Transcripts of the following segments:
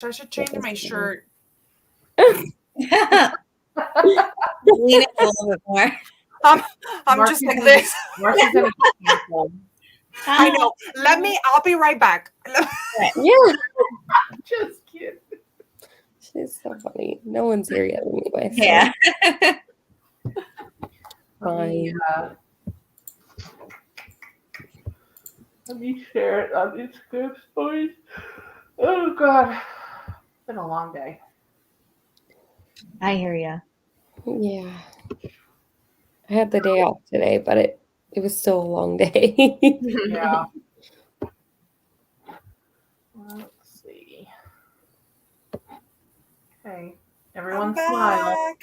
So I should change my shirt. Lean it a little bit more. I'm just like this. Marcy's gonna get canceled. I know. I'll be right back. Yeah. Just kidding. She's so funny. No one's here yet anyway. So. Yeah. Fine. Let me share it on Instagram stories. Oh God, it's been a long day. I hear ya. Yeah. I had the day off today, but it was still a long day. Yeah. Let's see. Okay, everyone smile.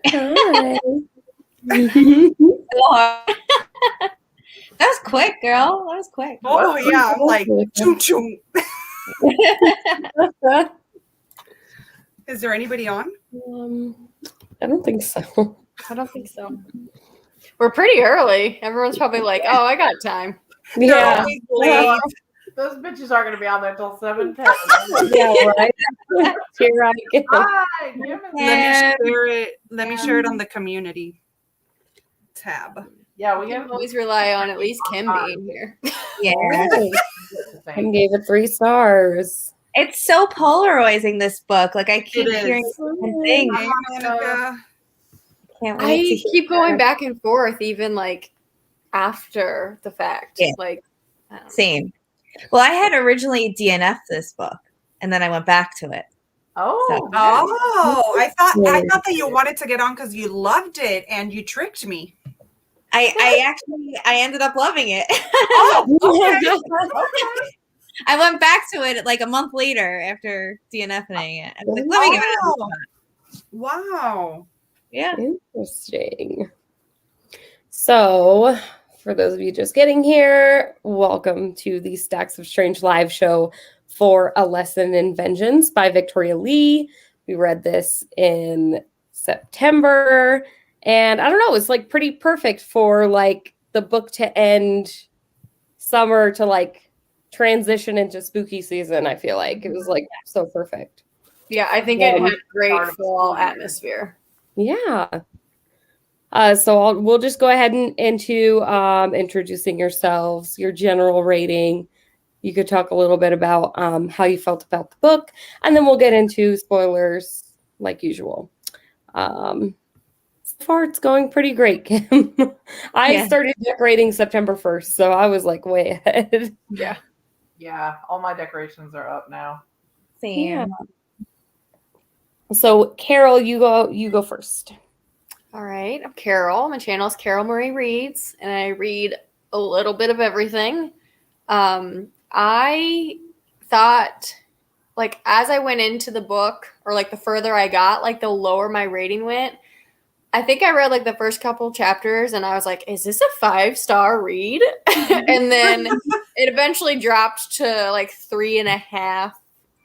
Hi. That was quick, girl. That was quick. Oh yeah, I'm like choom choom. Is there anybody on? I don't think so. I don't think so. We're pretty early. Everyone's probably like, "Oh, I got time." Yeah. Those bitches aren't going to be on there until 7:10. Yeah, right. Here I go. Hi, Let me share it on the community tab. Yeah, we We have can always rely on at least Kim being here. Yeah. Kim gave it 3 stars. It's so polarizing, this book. Like, I keep hearing different things. Hey, Monica. Can't I wait to hear keep going her. back and forth, even like after the fact. Yeah. Like, I don't know. Same. Well, I had originally DNF'd this book, and then I went back to it. Oh, I thought that you wanted to get on because you loved it and you tricked me. I ended up loving it. Oh, okay. I went back to it like a month later after DNFing it. I was like, let me give it a shot. Wow. Yeah. Interesting. So, for those of you just getting here, welcome to the Stacks of Strange live show for A Lesson in Vengeance by Victoria Lee. We read this in September, and I don't know, it's like pretty perfect for like the book to end summer to like transition into spooky season. I feel like it was like so perfect. Yeah, I think it had great fall atmosphere. Yeah. So we'll just go ahead and into introducing yourselves, your general rating. You could talk a little bit about how you felt about the book, and then we'll get into spoilers like usual. So far, it's going pretty great, Kim. I started decorating September 1st, so I was like way ahead. Yeah. Yeah, all my decorations are up now. Same. Yeah. So Carol, you go first. All right. I'm Carol. My channel is Carol Marie Reads, and I read a little bit of everything. I thought, like, as I went into the book, or like the further I got, like the lower my rating went. I think I read like the first couple chapters and I was like, is this a 5-star read? And then it eventually dropped to like 3.5,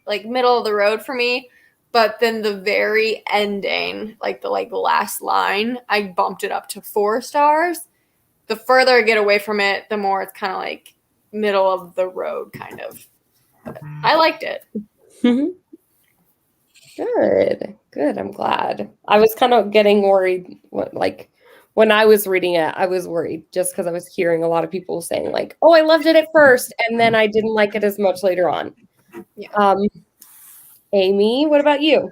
like middle of the road for me. But then the very ending, like the last line, I bumped it up to 4 stars. The further I get away from it, the more it's kind of like middle of the road kind of. But I liked it. Good. I'm glad. I was kind of getting worried when I was reading it, I was worried just because I was hearing a lot of people saying like, oh, I loved it at first and then I didn't like it as much later on. Yeah. Amy, what about you?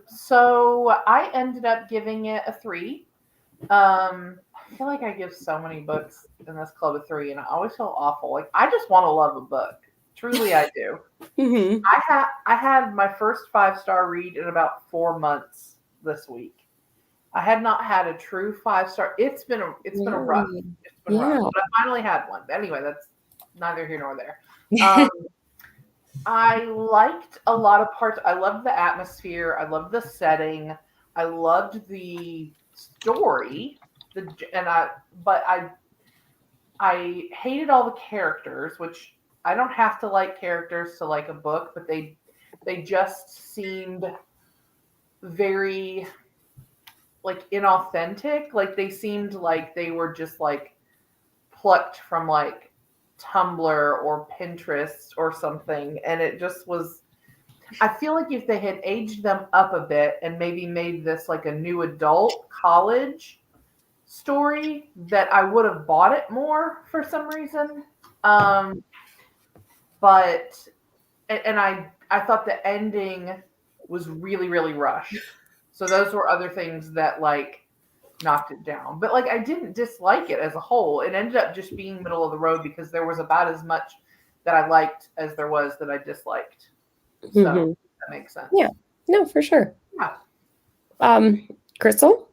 So I ended up giving it a 3. I feel like I give so many books in this club a 3 and I always feel awful. Like I just want to love a book. Truly I do. Mm-hmm. I had my first 5-star read in about 4 months this week. I had not had a true 5-star. It's been rough. It's been rough. But I finally had one. But anyway, that's neither here nor there. I liked a lot of parts. I loved the atmosphere. I loved the setting. I loved the story. But I hated all the characters, which I don't have to like characters to like a book, but they just seemed very like inauthentic. Like they seemed like they were just like plucked from like Tumblr or Pinterest or something, and it just was. I feel like if they had aged them up a bit and maybe made this like a new adult college story, that I would have bought it more for some reason. But I thought the ending was really, really rushed. So those were other things that like knocked it down. But like I didn't dislike it as a whole. It ended up just being middle of the road because there was about as much that I liked as there was that I disliked. So that makes sense. Yeah. No, for sure. Yeah. Crystal?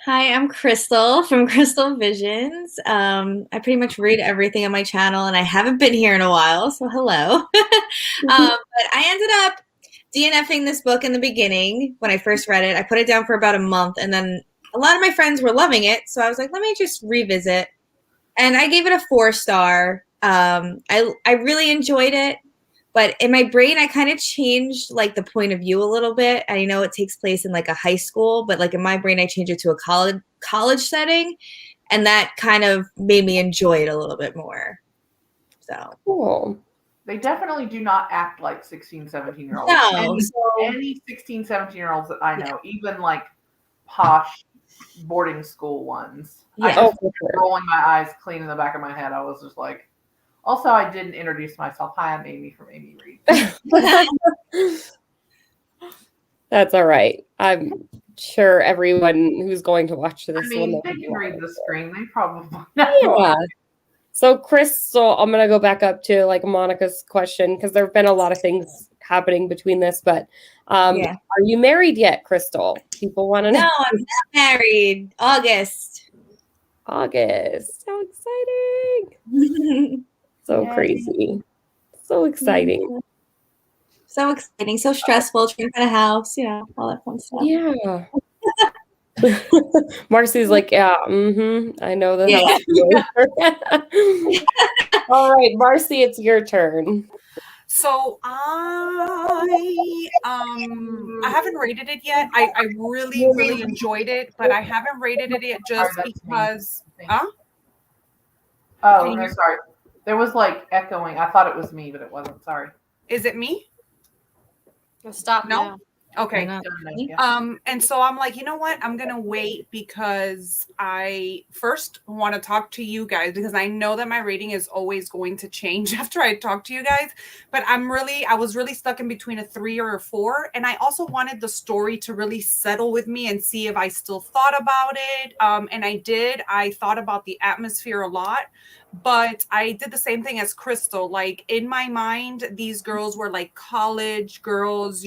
Hi, I'm Crystal from Crystal Visions. I pretty much read everything on my channel, and I haven't been here in a while, so hello. But I ended up DNFing this book in the beginning when I first read it. I put it down for about a month, and then a lot of my friends were loving it, so I was like, let me just revisit. And I gave it a 4-star. I really enjoyed it. But in my brain, I kind of changed like the point of view a little bit. I know it takes place in like a high school, but like in my brain, I changed it to a college setting, and that kind of made me enjoy it a little bit more. So Cool. They definitely do not act like 16, 17-year-olds. No. Any 16, 17-year-olds that I know, even like posh boarding school ones. Yeah. I just rolling my eyes clean in the back of my head. I was just like, also, I didn't introduce myself. Hi, I'm Amy from Amy Read. That's all right. I'm sure everyone who's going to watch this. I mean, they can read the screen. They probably know. Yeah. So, Crystal, I'm going to go back up to like Monica's question because there have been a lot of things happening between this. But are you married yet, Crystal? People want to know. No, I'm not married. August. So exciting. So crazy. So exciting. So exciting. So stressful. Trying to find a house, all that fun stuff. Yeah. Marcy's like, yeah, I know the house. All right, Marcy, it's your turn. So I haven't rated it yet. I really enjoyed it, but I haven't rated it yet just because. Oh, no, sorry. There was like echoing. I thought it was me, but it wasn't. Sorry. Is it me? Stop No? now. Okay. Yeah. And so I'm like, you know what? I'm going to wait because I first want to talk to you guys because I know that my rating is always going to change after I talk to you guys. But I was really stuck in between a 3 or a 4. And I also wanted the story to really settle with me and see if I still thought about it. And I did. I thought about the atmosphere a lot. But I did the same thing as Crystal. Like in my mind, these girls were like college girls,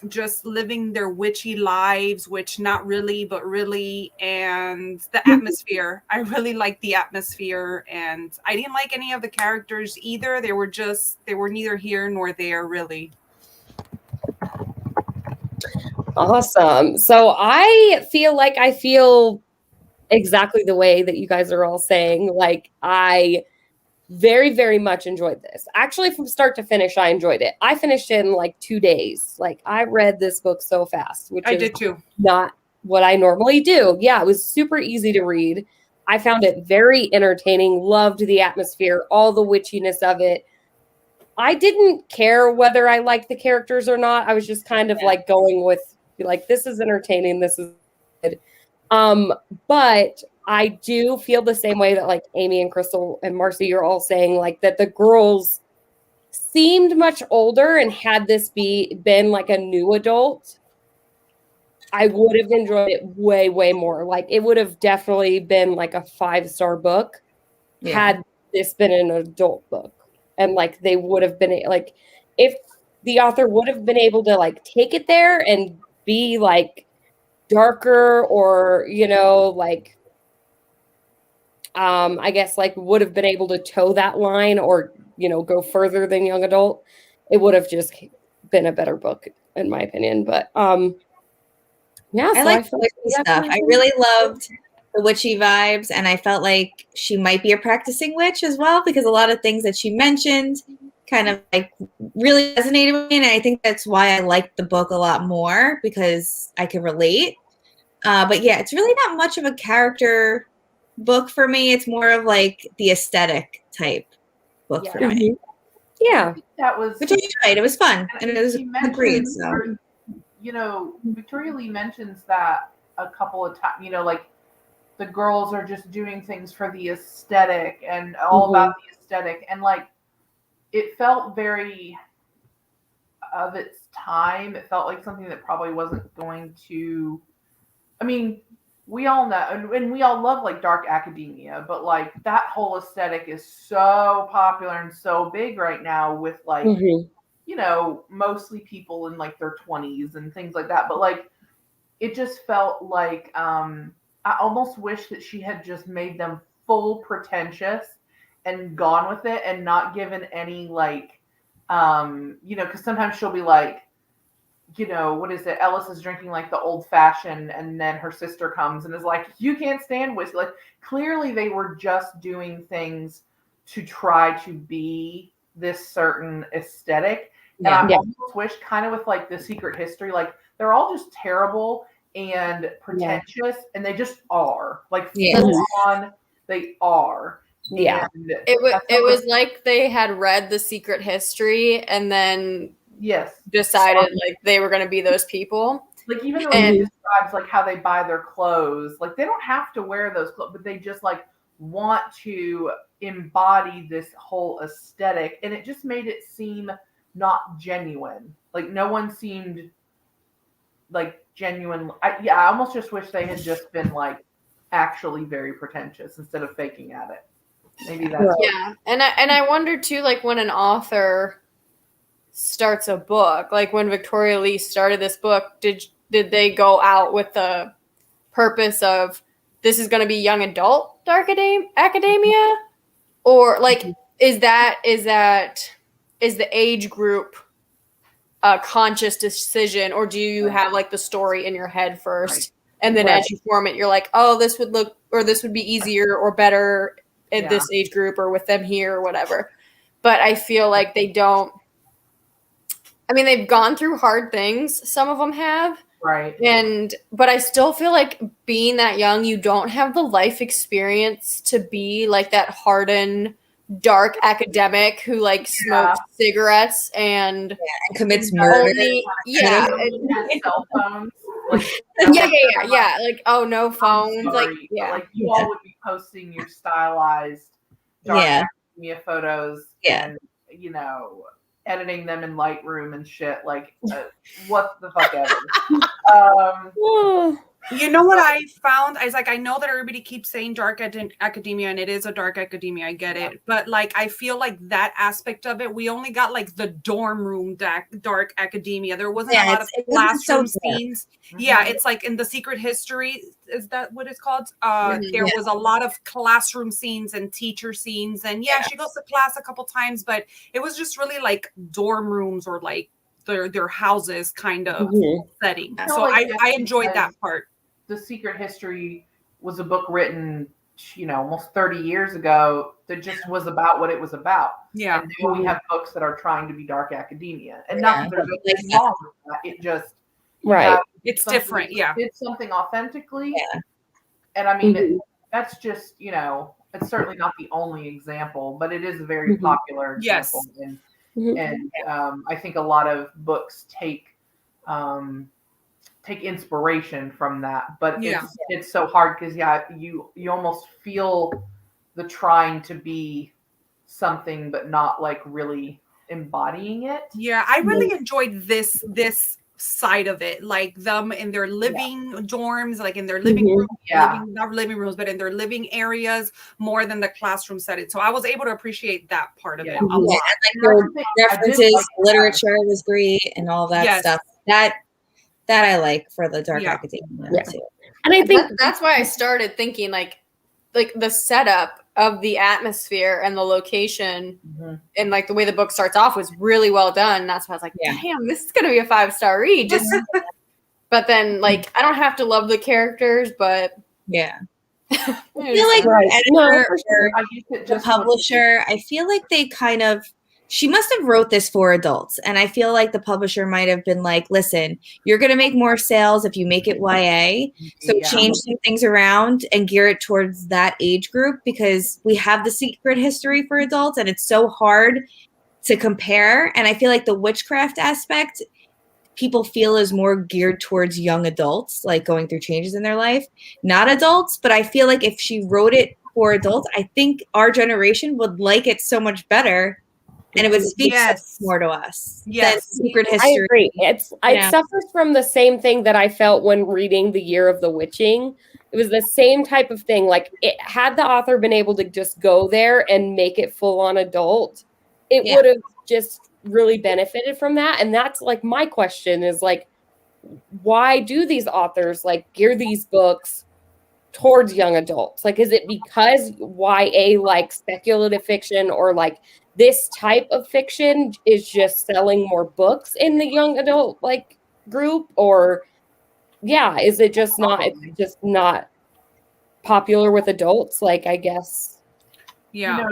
just living their witchy lives, which not really, but really. And the atmosphere, I really liked the atmosphere. And I didn't like any of the characters either. They were neither here nor there, really. Awesome. So I feel exactly the way that you guys are all saying. Like I very, very much enjoyed this. Actually, from start to finish, I enjoyed it. I finished it in like 2 days. Like I read this book so fast, which I did too. Not what I normally do. Yeah, it was super easy to read. I found it very entertaining, loved the atmosphere, all the witchiness of it. I didn't care whether I liked the characters or not. I was just kind of like going with like, this is entertaining. This is good. But I do feel the same way that like Amy and Crystal and Marcy, you're all saying like that the girls seemed much older, and had this been like a new adult, I would have enjoyed it way, way more. Like it would have definitely been like a 5-star book had this been an adult book. And like they would have been like, if the author would have been able to like take it there and be like darker or, like, I guess like would have been able to toe that line or, go further than young adult, it would have just been a better book in my opinion. But, yeah. I like the witchy stuff. I really loved the witchy vibes, and I felt like she might be a practicing witch as well, because a lot of things that she mentioned kind of like really resonated with me, and I think that's why I liked the book a lot more, because I could relate. But yeah, it's really not much of a character book for me. It's more of like the aesthetic type book for me. Mhm. Yeah. That was, Which I enjoyed. It was fun. And it was he a good read. mentioned, So. or, you know, Victoria Lee mentions that a couple of times, you know, like the girls are just doing things for the aesthetic and all about the aesthetic. And like, it felt very of its time. It felt like something that probably wasn't going to, I mean, we all know, and we all love like dark academia, but like that whole aesthetic is so popular and so big right now with like, you know, mostly people in like their 20s and things like that. But like, it just felt like, I almost wish that she had just made them full pretentious and gone with it and not given any like, you know, because sometimes she'll be like, you know, what is it? Ellis is drinking like the old fashioned, and then her sister comes and is like, you can't stand whiskey. Like, clearly they were just doing things to try to be this certain aesthetic. Yeah. And I almost wish, kind of with like the Secret History, like they're all just terrible and pretentious, and they just are. Like, full on, they are. Yeah. And It was like they had read The Secret History and then decided like they were going to be those people. Like, even the way it describes like how they buy their clothes, like they don't have to wear those clothes, but they just like want to embody this whole aesthetic, and it just made it seem not genuine. Like no one seemed like genuine. I almost just wish they had just been like actually very pretentious instead of faking at it. Maybe that's and I wonder too, like when an author starts a book, like when Victoria Lee started this book, did they go out with the purpose of this is going to be young adult dark academia, or like is the age group a conscious decision, or do you have like the story in your head first and then as you form it you're like, oh, this would look, or this would be easier or better at this age group or with them here or whatever. But I feel like they don't. I mean, they've gone through hard things. Some of them have. Right. But I still feel like being that young, you don't have the life experience to be like that hardened, dark academic who like smokes cigarettes and commits murder. And cell phones. Like, yeah. Like, oh, no phones. Sorry, like, like you all would be posting your stylized dark academia photos and, you know, editing them in Lightroom and shit. Like, what the fuck ever. You know what I found? I was like, I know that everybody keeps saying dark academia, and it is a dark academia. I get it. But like, I feel like that aspect of it, we only got like the dorm room dark academia. There wasn't a lot of classroom scenes. Yeah, it's like in The Secret History. Is that what it's called? There was a lot of classroom scenes and teacher scenes. And she goes to class a couple times, but it was just really like dorm rooms or like their houses kind of setting. So like I enjoyed that part. The Secret History was a book written, you know, almost 30 years ago that just was about what it was about. Yeah. And now we have books that are trying to be dark academia. And not that there's anything wrong with that. It just it's different. Yeah. It's something authentically. Yeah. And I mean, that's just, you know, it's certainly not the only example, but it is a very popular example. And I think a lot of books take inspiration from that, but it's so hard because you almost feel the trying to be something but not like really embodying it. I really enjoyed this side of it, like them in their living dorms, like in their living room, not living rooms, but in their living areas more than the classroom setting. So I was able to appreciate that part of it a lot. Like references, literature was great and all that stuff. That I like for the dark academia too. And I think that's why I started thinking like the setup of the atmosphere and the location and like the way the book starts off was really well done. That's why I was like, damn, this is gonna be a 5-star read. Just but then like I don't have to love the characters, but I feel like the editor or the publisher, I feel like they kind of she must have wrote this for adults. And I feel like the publisher might have been like, listen, you're going to make more sales if you make it YA. So change some things around and gear it towards that age group, because we have the secret history for adults and it's so hard to compare. And I feel like the witchcraft aspect, people feel is more geared towards young adults, like going through changes in their life, not adults. But I feel like if she wrote it for adults, I think our generation would like it so much better. And it would speak so much more to us than secret history. I agree. It suffers from the same thing that I felt when reading The Year of the Witching. It was the same type of thing. Like, it had the author been able to just go there and make it full on adult, it would have just really benefited from that. And that's like my question is like, why do these authors like gear these books towards young adults? Like, is it because YA, like speculative fiction or like this type of fiction, is just selling more books in the young adult like group? Or is it just not, it's just not popular with adults? Like, I guess. Yeah.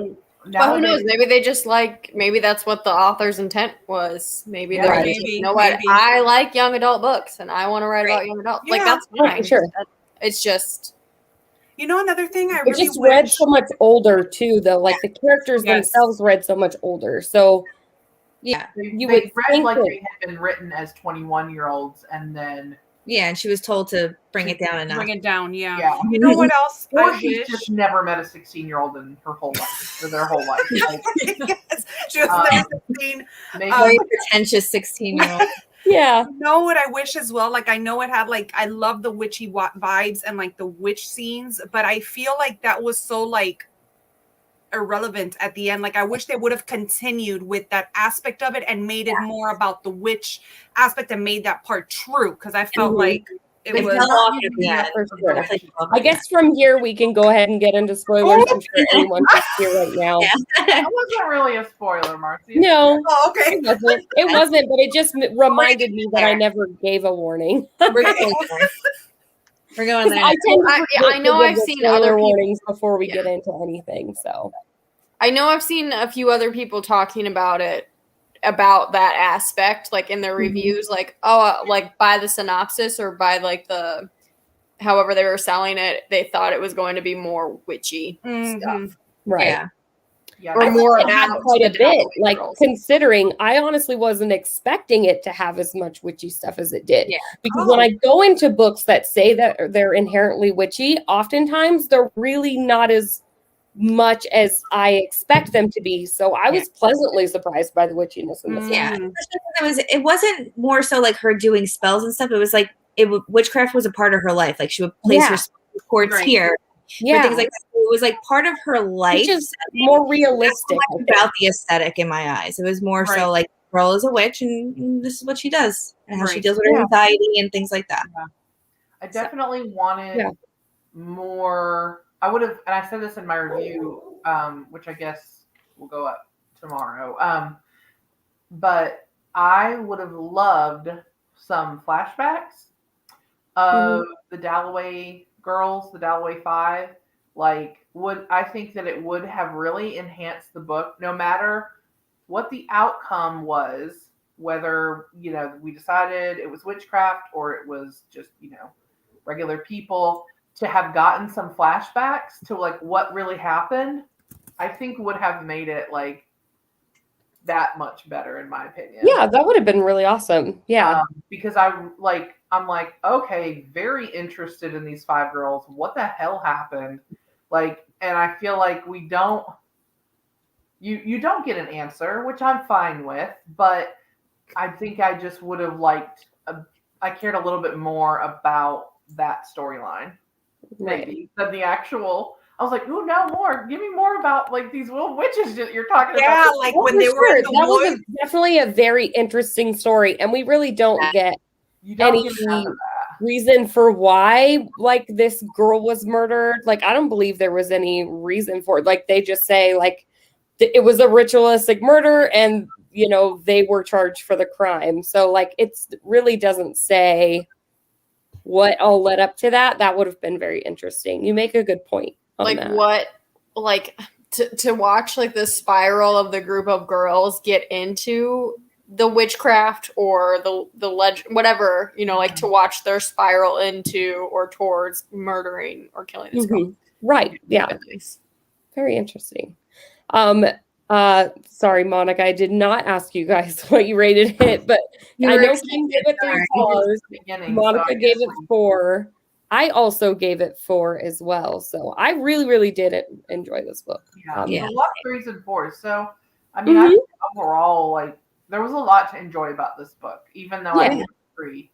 Well, who knows? Maybe they just maybe that's what the author's intent was. Maybe they're just, you know what, I like young adult books and I want to write about young adults. Like, that's fine. Sure. It's just, you know, another thing I it really just read so much older too, though. Like, the characters themselves read so much older. So you would read like they had been written as 21-year-olds, and then and she was told to bring it down enough. Bring it down, You know what else? Or she's just never met a 16-year-old in her whole life, for their whole life. Like, she was never 16. Very pretentious 16-year-old. You know what I wish as well? Like, I know it had like, I love the witchy vibes and like the witch scenes, but I feel like that was so like irrelevant at the end. Like, I wish they would have continued with that aspect of it and made it more about the witch aspect and made that part true. Because I felt like it was. I guess from here we can go ahead and get into spoilers. I'm sure everyone's here right now. That wasn't really a spoiler, Marcy. No. Oh, okay. It wasn't, but it just reminded me that I never gave a warning. We're going there. I know I've seen other warnings before we get into anything. So I know I've seen a few other people talking about it, about that aspect, like in their reviews, like, like by the synopsis or by like the, however they were selling it, they thought it was going to be more witchy stuff. Right. Or more about quite a bit. Like, considering I honestly wasn't expecting it to have as much witchy stuff as it did. Because when I go into books that say that they're inherently witchy, oftentimes they're really not as much as I expect them to be. So I was pleasantly surprised by the witchiness in this. It wasn't more so like her doing spells and stuff. It was like witchcraft was a part of her life. Like, she would place her cords here. For things like that. It was like part of her life. Which is more realistic. About the aesthetic in my eyes. It was more so like, girl is a witch and this is what she does and how she deals with her anxiety and things like that. I definitely wanted more. I would have, and I said this in my review, which I guess will go up tomorrow. But I would have loved some flashbacks of the Dalloway girls, the Dalloway 5. Like, I think that it would have really enhanced the book, no matter what the outcome was, whether, we decided it was witchcraft or it was just, regular people, to have gotten some flashbacks to like what really happened, I think would have made it like that much better, in my opinion. Yeah, that would have been really awesome. Yeah. Because I'm like, okay, very interested in these 5 girls. What the hell happened? Like, and I feel like we don't, you don't get an answer, which I'm fine with, but I think I just would have liked, I cared a little bit more about that storyline, maybe, than the actual. I was like, ooh, now more. Give me more about like these little witches that you're talking about. Yeah, like when they were in the that woods. was definitely a very interesting story, and we really don't get any reason for why like this girl was murdered. Like, I don't believe there was any reason for it. Like, they just say like it was a ritualistic murder, and they were charged for the crime. So like, it's really doesn't say what all led up to that. That would have been very interesting. You make a good point on like that. what, like, to watch like the spiral of the group of girls get into the witchcraft or the legend, whatever, like to watch their spiral into or towards murdering or killing this girl. Right. Yeah. Nice. Very interesting. Sorry, Monica, I did not ask you guys what you rated it, but I know Kim gave it 3 stars. Monica gave it 4. I also gave it 4 as well. So I really, really did enjoy this book. Yeah, a lot of 3s and 4s. So I mean, I think overall, like there was a lot to enjoy about this book, even though I gave it 3.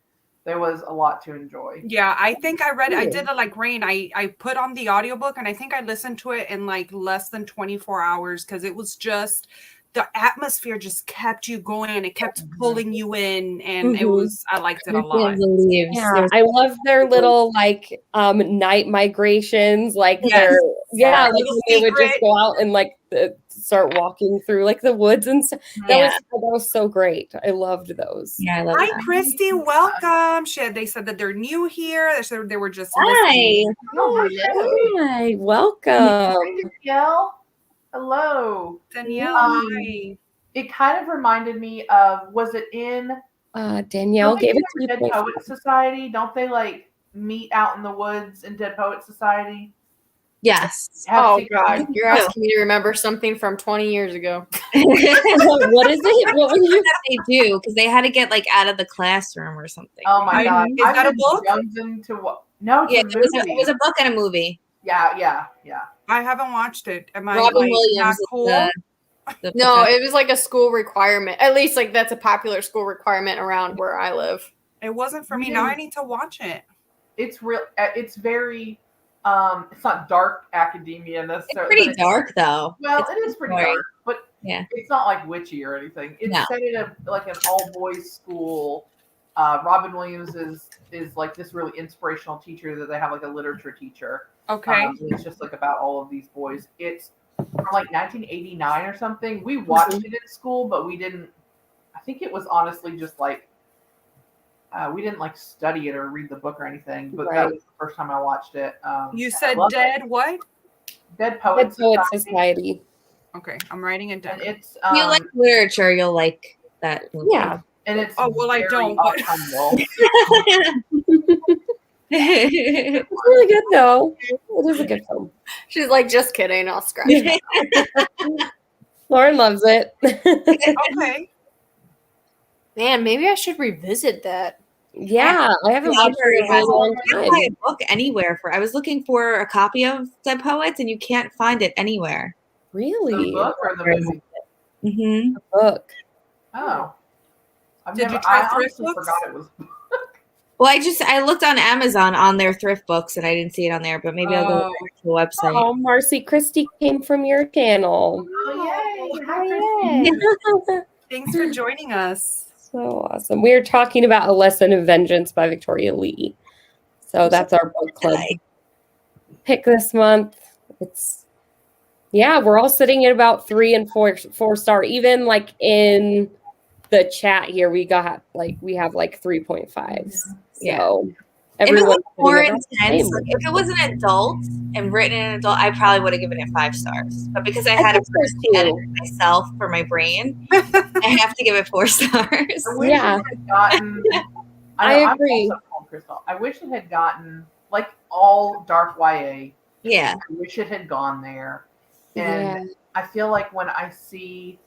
There was a lot to enjoy. Yeah, I think I did it like Raine. I put on the audiobook and I think I listened to it in like less than 24 hours because it was just, the atmosphere just kept you going and it kept pulling you in, and I liked it a lot. Yeah, I love their little like night migrations, like like they would just go out and like start walking through like the woods and stuff. That was so great. I loved those. Yeah, I love Hi, that. Christy. Welcome. They said that they're new here. They said they were just Hi. Hi. Welcome. Danielle. Hello. Danielle. Hi. It kind of reminded me of, was it in Danielle gave it to Dead Poet Society? Don't they like meet out in the woods in Dead Poet Society? Yes. Oh God, you're asking me to remember something from 20 years ago. What is it? What was it? They do, because they had to get like out of the classroom or something. Oh my God! Is that a book? No, yeah, it was a book and a movie. Yeah. I haven't watched it. Am I Robin like, Williams not cool? No, it was like a school requirement. At least like that's a popular school requirement around where I live. It wasn't for me. Now I need to watch it. It's real. It's very. It's not dark academia necessarily. It's pretty dark though. Well, it is pretty dark, but yeah, it's not like witchy or anything. It's set in like an all boys school. Robin Williams is like this really inspirational teacher that they have, like a literature teacher. Okay. It's just like about all of these boys. It's from like 1989 or something. We watched it in school, but we didn't. I think it was honestly just like we didn't like study it or read the book or anything. But that was the first time I watched it. You said Dead what? Dead Poet Society. Okay, I'm writing it down. And it's you like literature, you'll like that movie. Yeah. And it's I don't. But... It's really good though. It is a good film. She's like, just kidding. I'll scratch it. Lauren loves it. Okay. Man, maybe I should revisit that. Yeah, I haven't watched it in a long time. You can't buy a book anywhere I was looking for a copy of Dead Poets, and you can't find it anywhere. Really? The book or the movie? Mm-hmm. The book. Oh. Did you try Thriftbooks? Thriftbooks? Forgot it was. Well, I looked on Amazon on their Thriftbooks and I didn't see it on there, but maybe I'll go to the website. Oh, Marcy, Christy came from your channel. Oh, yay. Hi, Christy. Thanks for joining us. So awesome. We are talking about A Lesson in Vengeance by Victoria Lee. So that's our book club pick this month. We're all sitting at about 3 and 4 star. Even like in the chat here, we have like 3.5s. So everyone, if it was more intense, like if it was an adult and written in an adult, I probably would have given it 5 stars. But because I had to personally edit it myself for my brain, I have to give it 4 stars. I agree. I wish it had gotten like all dark YA. Yeah. I wish it had gone there. And I feel like when I see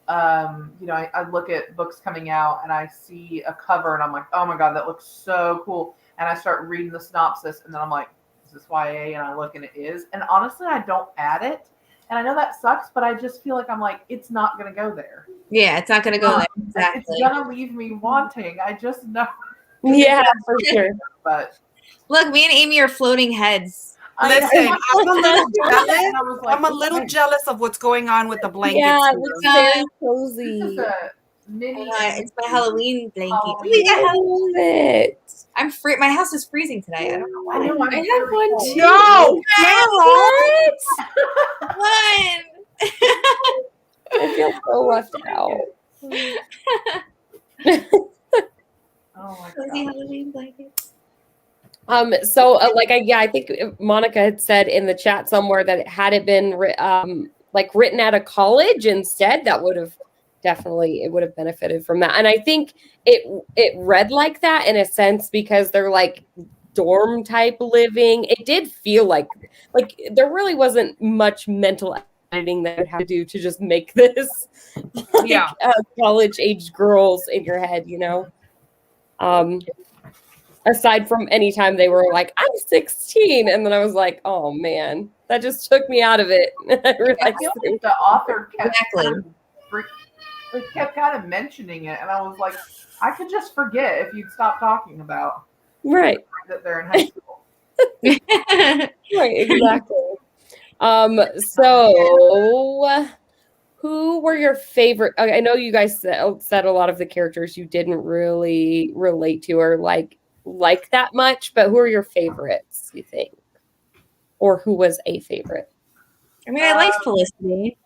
I look at books coming out and I see a cover and I'm like, oh my God, that looks so cool. And I start reading the synopsis and then I'm like, is this YA? And I look and it is. And honestly, I don't add it. And I know that sucks, but I just feel like I'm like, it's not going to go there. Yeah, it's not going to go there. Exactly. It's going to leave me wanting. I just know. Yeah, for sure. But look, me and Amy are floating heads. Listen, I'm a little jealous. I'm a little jealous of what's going on with the blankets. Yeah, it looks very cozy. It's my Halloween blanket. I love it. I'm free. My house is freezing today. I don't know why. I know. I have one too. No, I feel so left out. Oh my Cozy God. Halloween blankets. I think Monica had said in the chat somewhere that had it been like written at a college instead, that would have definitely, it would have benefited from that. And I think it read like that in a sense because they're like dorm type living. It did feel like there really wasn't much mental editing that would have to do to just make this like college age girls in your head, you know. Aside from any time they were like, I'm 16, and then I was like, oh man, that just took me out of it. I feel like the author kept kind of mentioning it, and I was like, I could just forget if you'd stop talking about right that they're in high school. Right, exactly. So who were your favorite? I know you guys said a lot of the characters you didn't really relate to or like that much, but who are your favorites, you think? Or who was a favorite? I mean, I liked Felicity.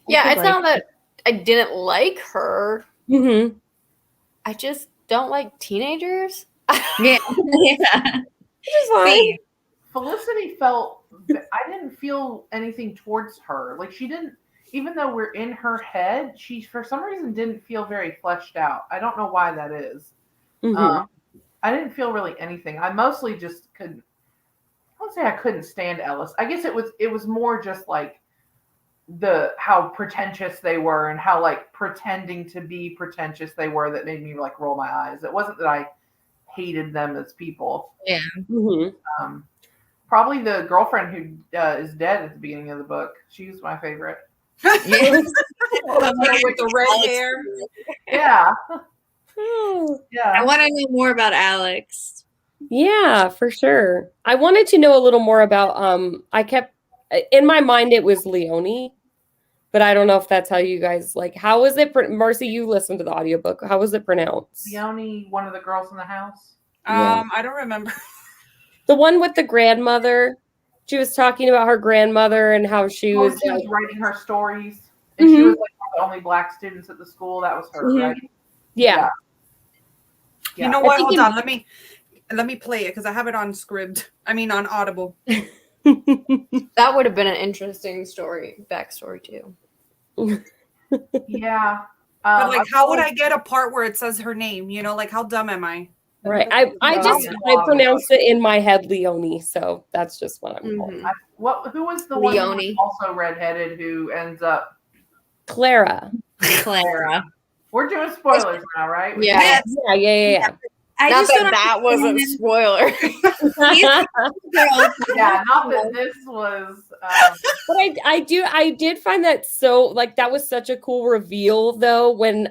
Yeah, it's not that I didn't like her. Mm-hmm. I just don't like teenagers. Yeah. See, Felicity felt, I didn't feel anything towards her. Like she didn't, even though we're in her head, she for some reason didn't feel very fleshed out. I don't know why that is. Mm-hmm. I didn't feel really anything. I mostly just couldn't. I won't say I couldn't stand Ellis. I guess it was more just like how pretentious they were and how like pretending to be pretentious they were that made me like roll my eyes. It wasn't that I hated them as people. Yeah. Mm-hmm. Probably the girlfriend who is dead at the beginning of the book. She was my favorite. With the red hair. Yeah. Yeah. I want to know more about Alex. Yeah, for sure. I wanted to know a little more about I kept in my mind it was Leonie, but I don't know if that's how you guys like. How was it? Marcy, you listened to the audiobook. How was it pronounced? Leonie, one of the girls in the house. I don't remember. The one with the grandmother. She was talking about her grandmother and how she was writing her stories, and she was like one of the only Black students at the school. That was her, right? Yeah. You know what? Hold on. Let me play it because I have it on Scribd. I mean, on Audible. That would have been an interesting backstory too. Yeah. But like, how would I get a part where it says her name? You know, like how dumb am I? Right. I pronounced it in my head Leonie, so that's just what I'm calling. Who was the one who was also redheaded who ends up? Clara. We're doing spoilers now, right? Yeah. Not that wasn't a spoiler. Yeah, not that this was. But I did find that so like that was such a cool reveal though when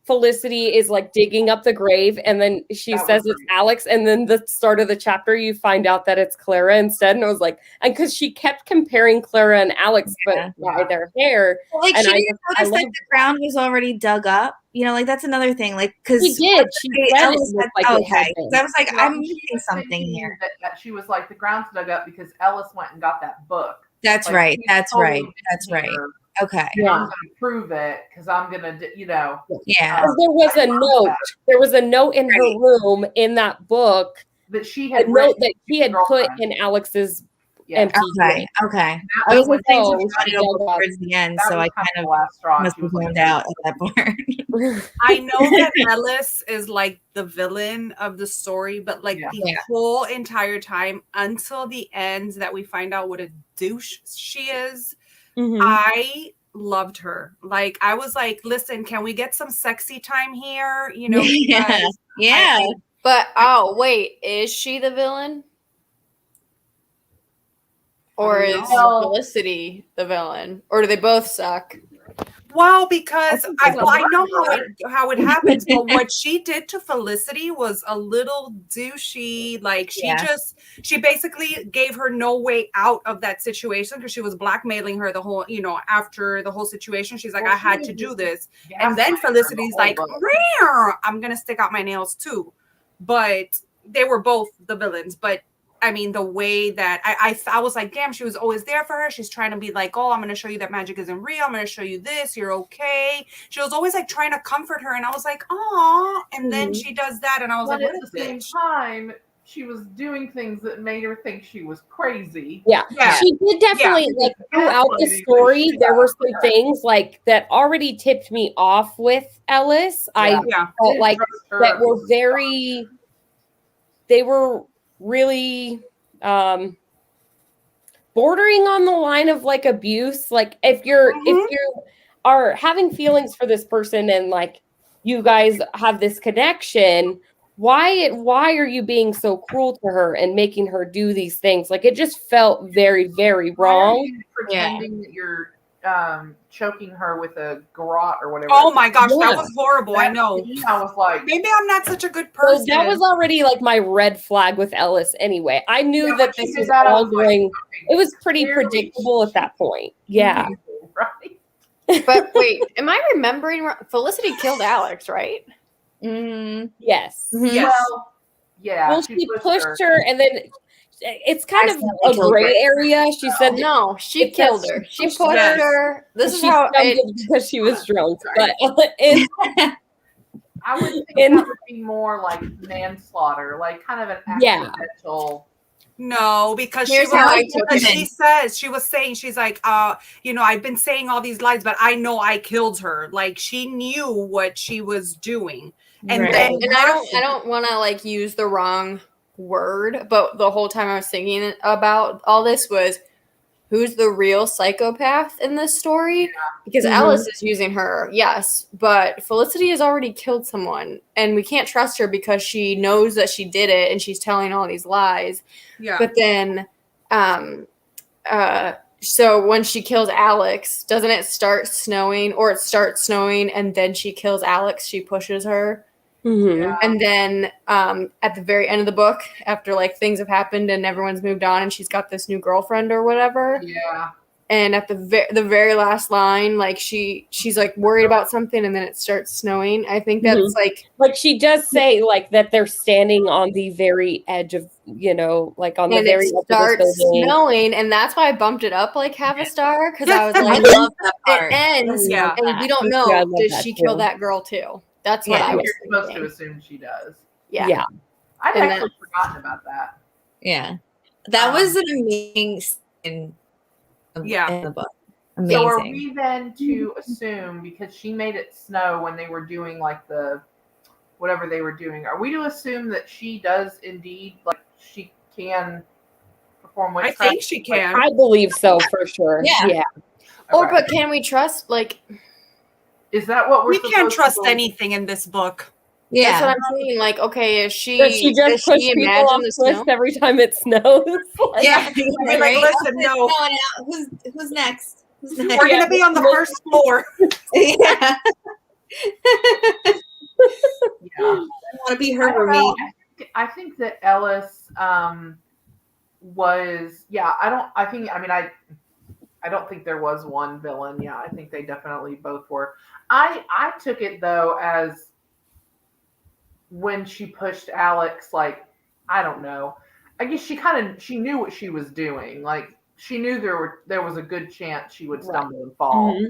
Felicity is like digging up the grave and then she says it's Alex and then the start of the chapter you find out that it's Clara instead and I was like and because she kept comparing Clara and Alex but by their hair like and she didn't notice that the ground was already dug up, you know, like that's another thing, like because she did said it looked like it had been. I was like I'm missing something here. That she was like the ground's dug up because Ellis went and got that book. That's like, right. That's right. Okay. And I'm going to prove it because I'm going to, you know. Yeah. There was a note. There was a note in her room in that book that she had put in Alex's empty. Okay. I was listening to towards the end, so I kind of must have zoned out at that part. I know that Ellis is like the villain of the story, but like the whole entire time until the end that we find out what a douche she is. Mm-hmm. I loved her. Like I was like, listen, can we get some sexy time here? You know, but wait, is she the villain? Or is Felicity the villain? Or do they both suck? Well, because I know how it happens, but what she did to Felicity was a little douchey. Like she basically gave her no way out of that situation because she was blackmailing her the whole, you know, after the whole situation. She's like, I had to do this. And then Felicity's like, I'm going to stick out my nails too. But they were both the villains. But I mean, the way that I was like, damn, she was always there for her. She's trying to be like, oh, I'm going to show you that magic isn't real. I'm going to show you this. You're okay. She was always like trying to comfort her. And I was like, oh. And then she does that. And I was like, at the same time, she was doing things that made her think she was crazy. Yeah. Yeah. She did definitely like throughout the story. There were some things like that already tipped me off with Ellis. I Yeah. felt like Trust her. that were very. They were really bordering on the line of like abuse. Like if you are having feelings for this person and like you guys have this connection, why are you being so cruel to her and making her do these things? Like it just felt very, very Why are wrong. you pretending that you're choking her with a garrote or whatever? Oh my gosh, Yeah. that was horrible. I know. I was like, Maybe I'm not such a good So person. that was already like my red flag with Ellis anyway. I knew Yeah, that when she this did was that, I all was like, going, okay, it was pretty clearly predictable at that point. Yeah. right. But wait, am I remembering? Felicity killed Alex, right? Mm-hmm. Yes. Yes. Well, yeah. Well, she pushed her and then it's kind I of said they a killed gray her. area. She said No, she it says killed her. She pushed pushed Yes. her. This is she how it. stumbled because she was drunk. But it, I would think And- that would be more like manslaughter, like kind of an Yeah. accidental. No, because Here's she how was, I took because it. she says, she was saying, she's like, I've been saying all these lies, but I know I killed her. Like she knew what she was doing. And Right. then And I don't want to like use the wrong word, but the whole time I was thinking about all this was who's the real psychopath in this story? Because Mhm. Alice is using her, yes, but Felicity has already killed someone, and we can't trust her because she knows that she did it, and she's telling all these lies. yeah. But then, so when she kills Alex, doesn't it start snowing, or it starts snowing, and then she kills Alex? She pushes her. Mhm. And then at the very end of the book, after like things have happened and everyone's moved on and she's got this new girlfriend or whatever, Yeah. and at the very last line, like she's like worried about something and then it starts snowing. I think that's like she does say like that they're standing on the very edge of, like on the and very it edge of starts this building. snowing, and that's why I bumped it up like half a star, because I was I like, love that it part. ends, Yeah. and we don't Yeah, I know. love Does that she kill too. that girl too? That's what Yeah. I was You're supposed to thinking. assume she does. Yeah. Yeah. I'd And actually forgotten about that. Yeah. That was an amazing scene Yeah. in the book. So are Amazing. we then to assume, because she made it snow when they were doing like the whatever they were doing, are we to assume that she does indeed, like she can perform I witchcraft? think she can. I believe so for sure. Yeah. Yeah. Or, Okay. but can we trust, like, Is that what we're We supposed can't to trust believe? anything in this book. that's Yeah. what I'm saying. Like, okay, is she, Does she just does push she people imagine off the cliffs snow? every time it snows? Like, Yeah. We're like, listen, no, Who's next? Who's we're next? gonna be on the first floor. Yeah. Yeah. I want to be I her don't know. roommate. I think that Ellis was, yeah, I don't think there was one villain. Yeah, I think they definitely both were. I took it though as when she pushed Alex, like, I don't know. I guess she knew what she was doing. Like she knew there was a good chance she would stumble and fall. Mhm.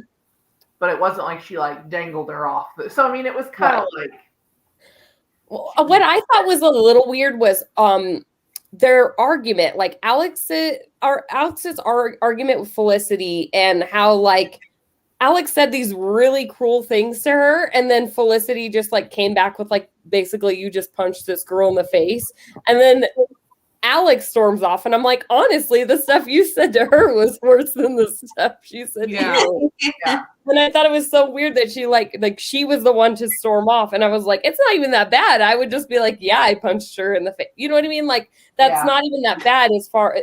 But it wasn't like she like dangled her off. So I mean it was kind of like, Well, what I thought was a little weird was their argument, like Alex's argument with Felicity, and how like Alex said these really cruel things to her, and then Felicity just like came back with like basically you just punched this girl in the face, and then Alex storms off, and I'm like, honestly, the stuff you said to her was worse than the stuff she said Yeah. to you. yeah. And I thought it was so weird that she like she was the one to storm off, and I was like, it's not even that bad. I would just be like, yeah, I punched her in the face. You know what I mean? Like that's Yeah. not even that bad. As far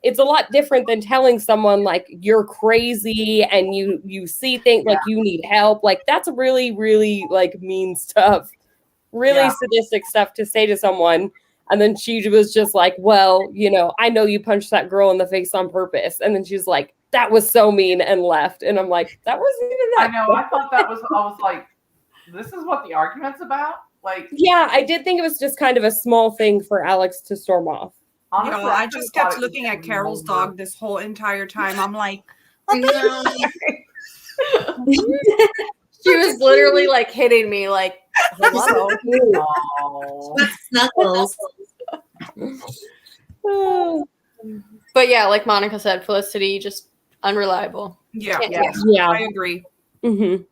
it's a lot different than telling someone like you're crazy and you see things like you need help. Like that's really really like mean stuff, really sadistic stuff to say to someone. And then she was just like, well, I know you punched that girl in the face on purpose. And then she's like, that was so mean, and left. And I'm like, that wasn't even that. I know. I thought I was like, this is what the argument's about? Like, Yeah, I did think it was just kind of a small thing for Alex to storm off. honestly, I could've just thought kept it was looking at gonna be Carol's more. dog this whole entire time. I'm like, She was literally like hitting me, like, hello. Oh. Snuggles. But yeah, like Monica said, Felicity just unreliable. Yeah, Can't Yeah. trust. Yeah. I agree. Mm-hmm.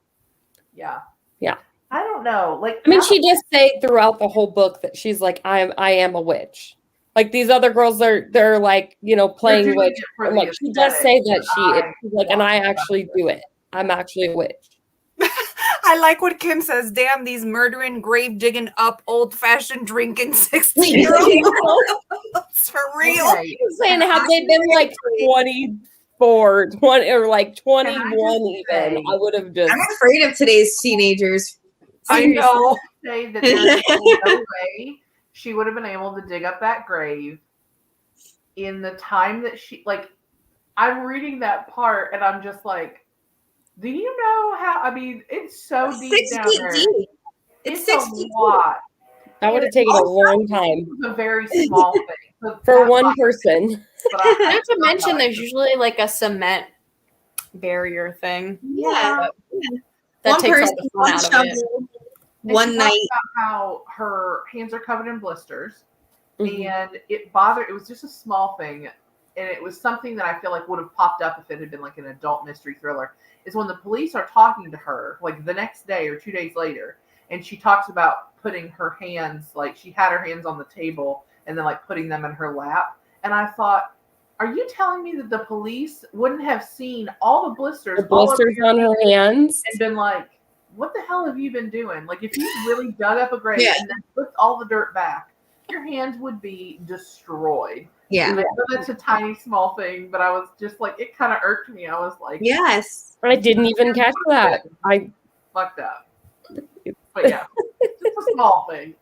Yeah. Yeah. I don't know. Like, I mean, now- she does say throughout the whole book that she's like, I am a witch. Like these other girls, they're like, you know, playing doing witch. it for And the like she does say that aesthetic, she's like, and I want to actually do it. I'm actually a witch. I like what Kim says. Damn, these murdering, grave digging up, old fashioned drinking 16-year-olds for real. Okay. I'm saying, had they been like 24, 20, or like 21 even, say- I would have just. I'm afraid of today's teenagers. I know. Say that there's no way she would have been able to dig up that grave in the time that she, like, I'm reading that part and I'm just like, do you know how, I mean, it's so deep 6 down feet there. deep. It's It's 6 a feet deep. lot. That would have taken a long time It's a very small thing. So for that's one why- person. but I- Not to mention, there's usually like a cement barrier thing Yeah. that One takes all person, the fun one out of it. shovel, And one she night. talked about how her hands are covered in blisters, Mhm. and it was just a small thing, and it was something that I feel like would have popped up if it had been like an adult mystery thriller, is when the police are talking to her like the next day or 2 days later, and she talks about putting her hands, like she had her hands on the table and then like putting them in her lap, and I thought, are you telling me that the police wouldn't have seen all the blisters, The blisters on her hands. and been like, what the hell have you been doing? Like, if you really dug up a grave Yeah. and then put all the dirt back, your hands would be destroyed. Yeah. I know that's a tiny, small thing, but I was just like, it kind of irked me. I was like, Yes. I didn't even catch that. I. fucked up. But yeah, just a small thing.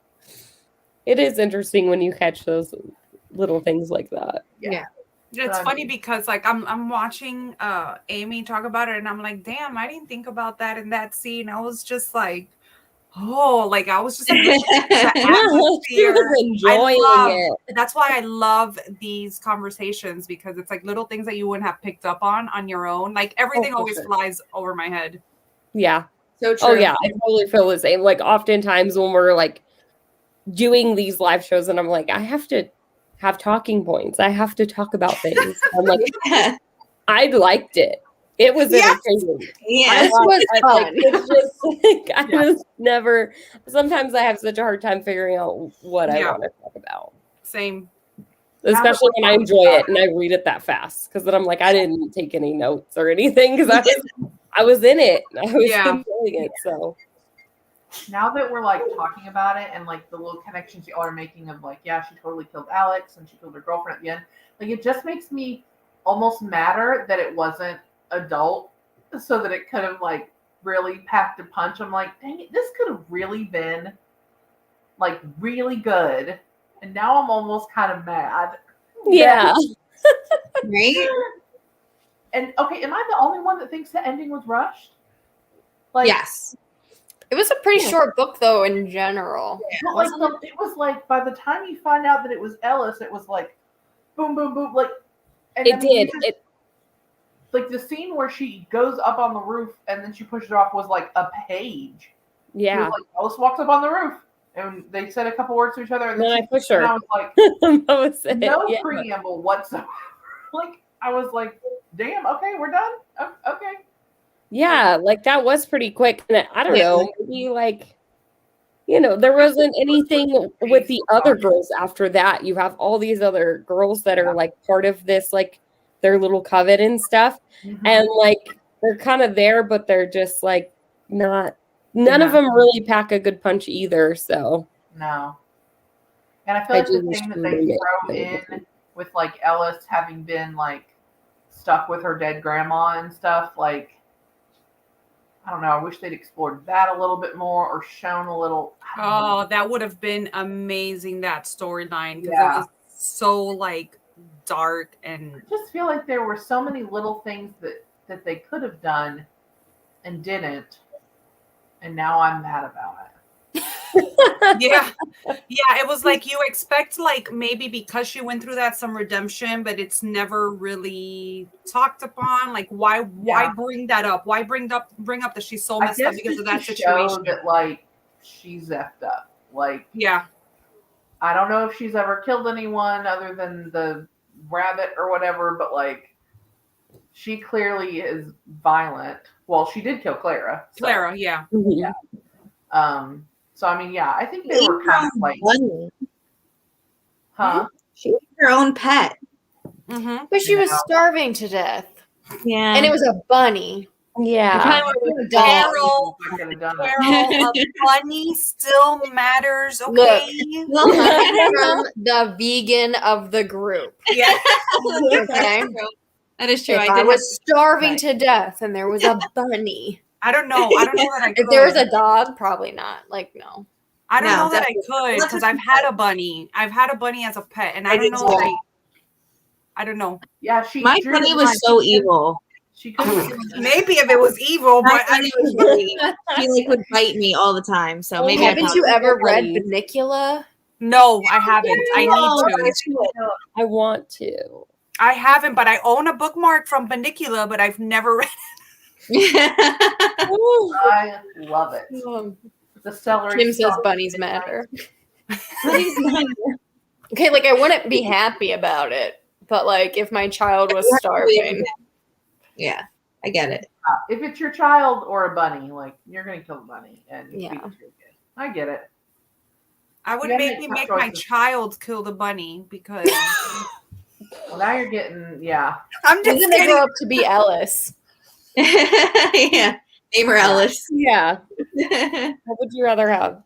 It is interesting when you catch those little things like that. Yeah. It's I funny mean- because like I'm watching Amy talk about it and I'm like, damn, I didn't think about that in that scene. I was just like, oh, like I was just like the She atmosphere. was enjoying it. That's why I love these conversations, because it's like little things that you wouldn't have picked up on your own. Like everything for always sure. flies over my head. Yeah. So true. Oh yeah, I totally feel the same. Like oftentimes when we're like doing these live shows and I'm like, I have to have talking points. I have to talk about things. I'm like, Yeah. I liked it. It was Yes. entertaining. Yeah. This was Like, fun. it's just like I Yeah. was never. Sometimes I have such a hard time figuring out what I Yeah. want to talk about, Same. especially when I enjoy it and I read it that fast. Because then I'm like, I didn't take any notes or anything because I was in it. I was Yeah. enjoying it. So Now that we're like talking about it and like the little connections you all are making of like, yeah, she totally killed Alex and she killed her girlfriend at the end. Like, it just makes me almost madder that it wasn't adult, so that it could have like really packed a punch. I'm like, dang it, this could have really been like really good. And now I'm almost kind of mad. yeah, Right? And okay, am I the only one that thinks the ending was rushed? Like, Yes. It was a pretty short book, though, in general. but, like it was like by the time you find out that it was Ellis, it was like boom, boom, boom, like. And it I mean, did. you just- It like the scene where she goes up on the roof and then she pushes her off was like a page. It yeah. was like Ellis walks up on the roof and they said a couple words to each other and Then then I she push and her. I was like, That was it. no Yeah. preamble whatsoever. Like, I was like, damn, okay, we're done. Okay. Yeah, like that was pretty quick. And I don't know, maybe like, you know, there wasn't anything with the other girls after that. You have all these other girls that are like part of this, like their little coven and stuff. Mhm. And like they're kind of there, but they're just like not, none of them really pack a good punch either. So No. And I feel I like the do wish thing that we they would get throw better in with like Ellis having been like stuck with her dead grandma and stuff, like, I don't know, I wish they'd explored that a little bit more or shown a little. I don't know. Oh, that would have been amazing, that storyline, because Yeah. it was so like dark and I just feel like there were so many little things that they could have done and didn't, and now I'm mad about it. yeah. It was like you expect like maybe because she went through that some redemption, but it's never really talked upon. Like why bring that up? Why bring up that she's so I messed up guess because just of that to show situation? that like she's effed up. Like, Yeah. I don't know if she's ever killed anyone other than the rabbit or whatever, but like she clearly is violent. Well, she did kill Clara. So, Clara, yeah. Mhm. So I mean, yeah, I think they were kind of like, bunny. huh? She was her own pet. Mm-hmm. But she was Yeah. starving to death. Yeah. And it was a bunny. Yeah. Kind of Carol, a dog. I could have done it. Carol, a bunny still matters, Look. okay? Coming from the vegan of the group. Yeah. Okay. That is true. If I was starving to death and there was a bunny. I don't know. I don't know that I could. If there was a dog, probably not. Like, no. I don't No, know that I definitely. could because I've had a bunny. I've had a bunny as a pet, and I don't know that I don't know. Yeah, My bunny was so evil. She could. Maybe if it was evil, My but I bunny was really evil. She like would bite me all the time. So maybe I Haven't you ever read Bunnicula? no, I haven't. I need to. I want to. I haven't, but I own a bookmark from Bunnicula, but I've never read. I love it. The celery. Kim says stalk. bunnies matter. Okay, like I wouldn't be happy about it, but like if my child was starving. Yeah, I get it. If it's your child or a bunny, like you're gonna kill the bunny, and Yeah. feed it to your kid. I get it. I would Yeah, maybe make make tough my choices. child kill the bunny because Well, now you're getting, yeah. I'm I'm just gonna kidding. grow up to be Ellis. Yeah, name her Ellis. Yeah. What would you rather have?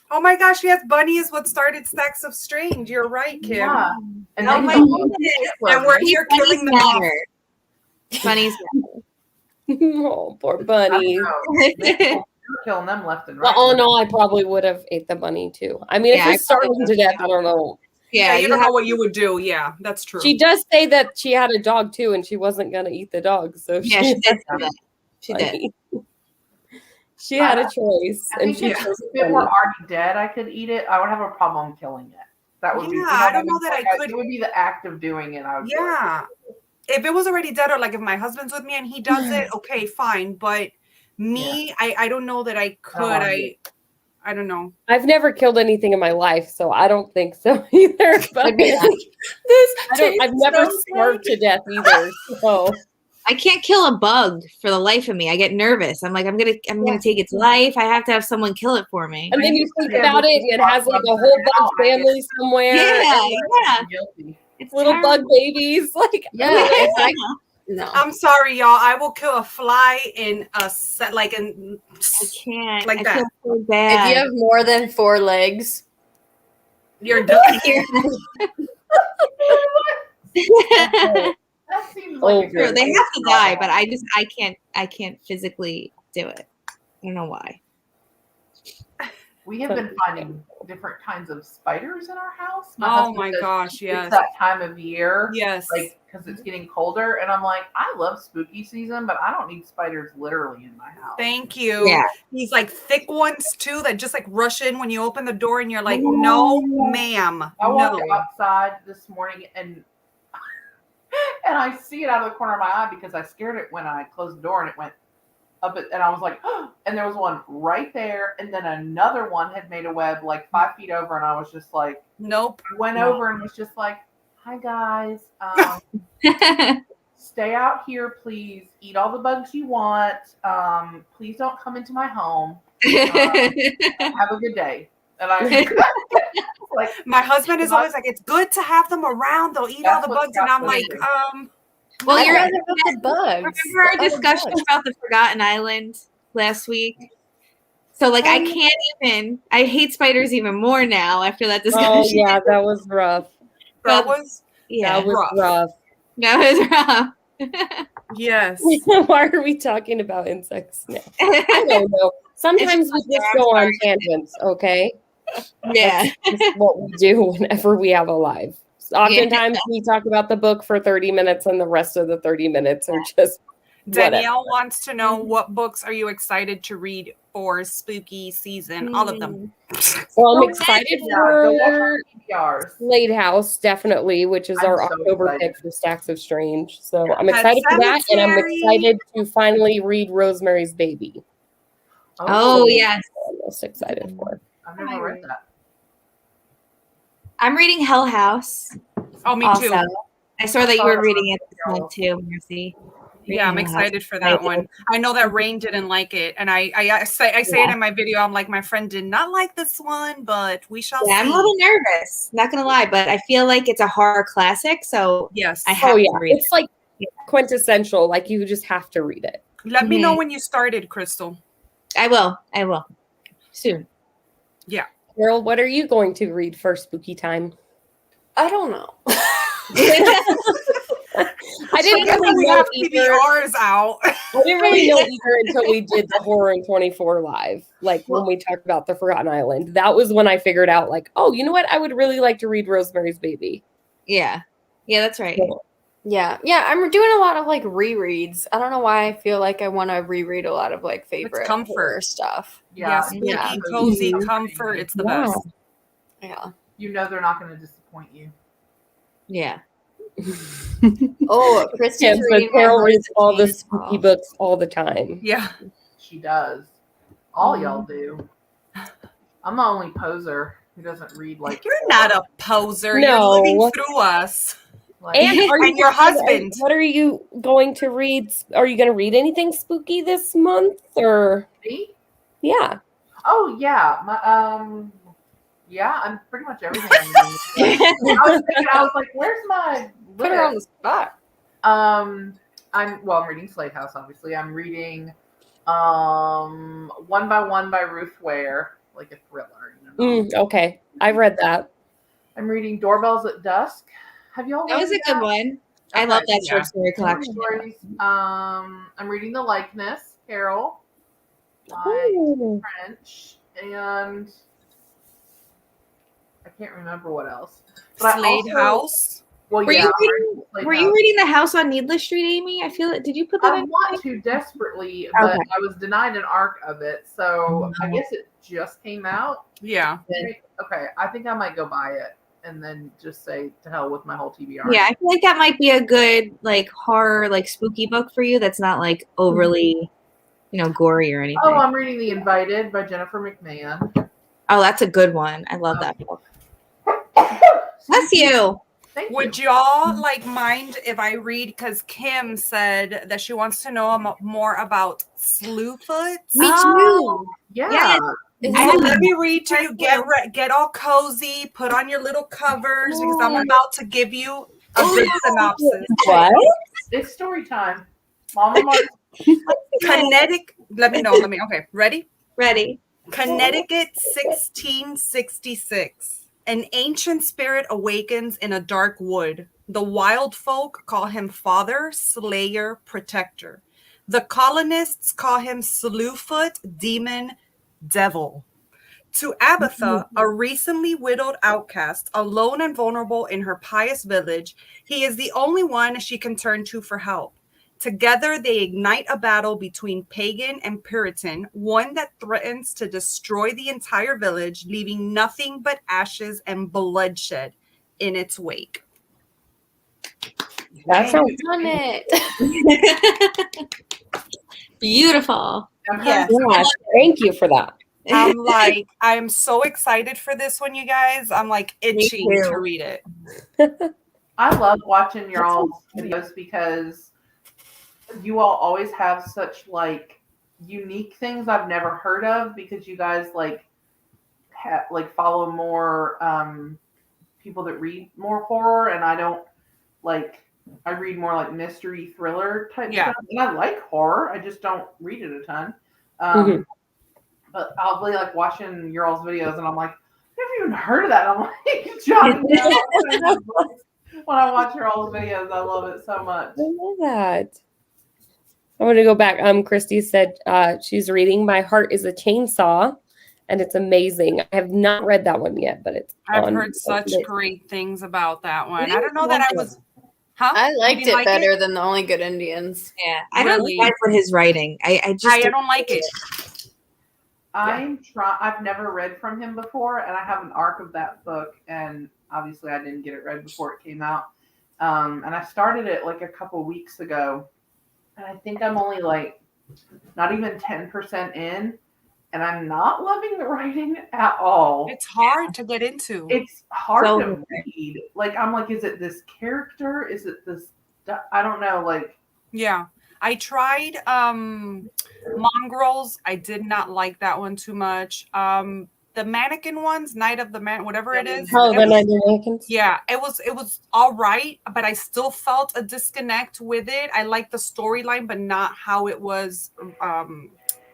Oh my gosh, yes, Bunny is what started Stacks of Strange. You're right, Kim. Yeah. And Oh then my you- goodness. And we're here killing them off. Bunnies. Oh, poor bunny. You're killing them left and Well, right. oh no, I probably would have ate the bunny too. I mean, Yeah, if it's starving to death, I don't know. Yeah, you you don't have know what you would do. Yeah, that's true. She does say that she had a dog too, and she wasn't gonna eat the dog. So Yeah, she did say that. She did. funny. She had a choice, I and think she if, chose if it were bunny. already dead, I could eat it. I would have a problem killing it. That would be. Yeah, you I don't what know mean? that I Like, could- It would be the act of doing it. I would. be like, Yeah. If it was already dead, or like if my husband's with me and he does it, okay, fine. But me, I don't know that I could. I don't know. I've never killed anything in my life, so I don't think so either. But I'd be like, I've never starved to death either. So I can't kill a bug for the life of me. I get nervous. I'm like, I'm gonna take its life. I have to have someone kill it for me. and then you think about it, it has like a whole bug family somewhere. Yeah, and, yeah. Guilty. It's little terrible. bug babies. Like yeah, if I no. I'm sorry, y'all. I will kill a fly in a set, like in. I can't. Like I that. feel so If bad. you have more than 4 legs, You're done. That seems like a Oh, good. They have to die, but I can't physically do it. I don't know why. We have been finding different kinds of spiders in our house. Oh husband my says gosh, yes. It's that time of year. Yes. Like, because it's getting colder. And I'm like, I love spooky season, but I don't need spiders literally in my house. Thank you. Yeah. These like thick ones too that just like rush in when you open the door and you're like, no, ma'am. I walked No. outside this morning and I see it out of the corner of my eye because I scared it when I closed the door and it went up it, and I was like, oh, and there was one right there, and then another one had made a web like 5 feet over, and I was just like, Nope. I went over and was just like, hi guys, stay out here, please. Eat all the bugs you want. Please don't come into my home. Have a good day. And I like, My husband is always like, it's good to have them around. They'll eat all That's the what's bugs. And I'm like, fascinating. Well, I'd you're rather have the bugs. remember our The other discussion bugs. about the Forgotten Island last week? So like I can't even. I hate spiders even more now after that discussion. oh yeah, that was rough. that was, Yeah, That was rough. rough. that was rough. yes. Why are we talking about insects now? I don't know. Sometimes we just go on tangents, okay? Yeah. That's just what we do whenever we have a live. Oftentimes we talk about the book for 30 minutes and the rest of the 30 minutes are just whatever. Danielle wants to know, what books are you excited to read for spooky season? All of them. Well, I'm excited yeah, go watch for our PPRs. Slade House, definitely, which is I'm our so October excited. pick for Stacks of Strange. So I'm Pet excited for that, and I'm Cemetery. excited to finally read Rosemary's Baby. Oh yes. I'm most excited for. I've never read that. I'm reading Hell House. Oh, me Also, too. I saw that you were reading it this month too, Mercy. Yeah, I'm Reading Hell excited House. for that one. I know that Raine didn't like it, and I say it in my video. I'm like, my friend did not like this one, but we shall see. I'm a little nervous, not gonna lie, but I feel like it's a horror classic, so Yes. I have to read It's like quintessential. Like you just have to read it. Let me know when you started, Crystal. I will soon. Yeah. Carol, what are you going to read for spooky time? I don't know. I didn't really We know have either. PBRs out. I didn't really know either until we did the Horror in 24 live. Like when we talked about the Forgotten Island. That was when I figured out, like, oh, you know what? I would really like to read Rosemary's Baby. Yeah, that's right. Yeah, I'm doing a lot of like rereads. I don't know why I feel like I want to reread a lot of like favorite comfort horror stuff. Yeah, spooky, cozy, comfort. It's the best. Yeah. You know they're not going to disappoint you. Yeah. Oh, Kristen's reading Carol reads all the spooky books all the time. Yeah. She does. All y'all do. I'm the only poser who doesn't read like. You're not a poser. No. You're living through us. Like, And And your husband. What are you going to read? Are you going to read anything spooky this month, or? me? Yeah. Oh yeah, yeah, I'm pretty much everything. I was like, where's my Put her on the spot. I'm reading Slade House, obviously. I'm reading One by One by Ruth Ware, like a thriller. You know? Okay. I read that. I'm reading Doorbells at Dusk. Have y'all That was a good one. I love that short story collection. Stories. I'm reading The Likeness, Carol, by French, and I can't remember what else. But Slade House. Well, Were you reading The House on Needless Street, Amy? I feel it. Did you put that I in? want to desperately, but I was denied an arc of it, so I guess it just came out. Yeah. Okay, I think I might go buy it and then just say to hell with my whole TBR. Yeah, I feel like that might be a good like horror, like spooky book for you. That's not like overly, gory or anything. Oh, I'm reading The Invited by Jennifer McMahon. Oh, that's a good one. I love that book. Bless you. Would y'all mind if I read? Because Kim said that she wants to know more about Slewfoot. Me too. Yeah. Let me read to you. Get all cozy. Put on your little covers because I'm about to give you a good synopsis. What? It's story time. Mama Mark. Connecticut. Let me know. Okay, ready? Ready. Connecticut, 1666. An ancient spirit awakens in a dark wood. The wild folk call him Father, Slayer, Protector. The colonists call him Slewfoot, Demon, Devil. To Abatha, a recently widowed outcast, alone and vulnerable in her pious village, he is the only one she can turn to for help. Together, they ignite a battle between pagan and Puritan, one that threatens to destroy the entire village, leaving nothing but ashes and bloodshed in its wake. That sounds done it. Beautiful. Yes. Gosh, thank you for that. I'm so excited for this one, you guys. I'm itching to read it. I love watching your all's videos because you all always have such unique things I've never heard of, because you guys follow more people that read more horror, and I don't I read more mystery thriller type stuff. And I like horror, I just don't read it a ton. But I'll be watching your all's videos and I'm like, I've never even heard of that. I'm like, Johnny, when I watch your all's videos, I love it so much. I love that. I'm going to go back. Christy said she's reading My Heart is a Chainsaw, and it's amazing. I have not read that one yet, but I've heard such great things about that one. I don't know that I was... Huh? I liked it better than The Only Good Indians. Yeah, I don't like for his writing. I don't like it. I've never read from him before, and I have an arc of that book, and obviously I didn't get it read before it came out. And I started it a couple weeks ago, and I think I'm only not even 10% in, and I'm not loving the writing at all. It's hard to get into. It's hard So to weird. read. Like, I'm like, is it this character? Is it this? I don't know. Like, Yeah. I tried Mongrels. I did not like that one too much. The mannequin ones, Night of the Man, whatever it is. Oh, it the was- Night of the Mannequins. Yeah, it was all right, but I still felt a disconnect with it. I liked the storyline, but not how it was how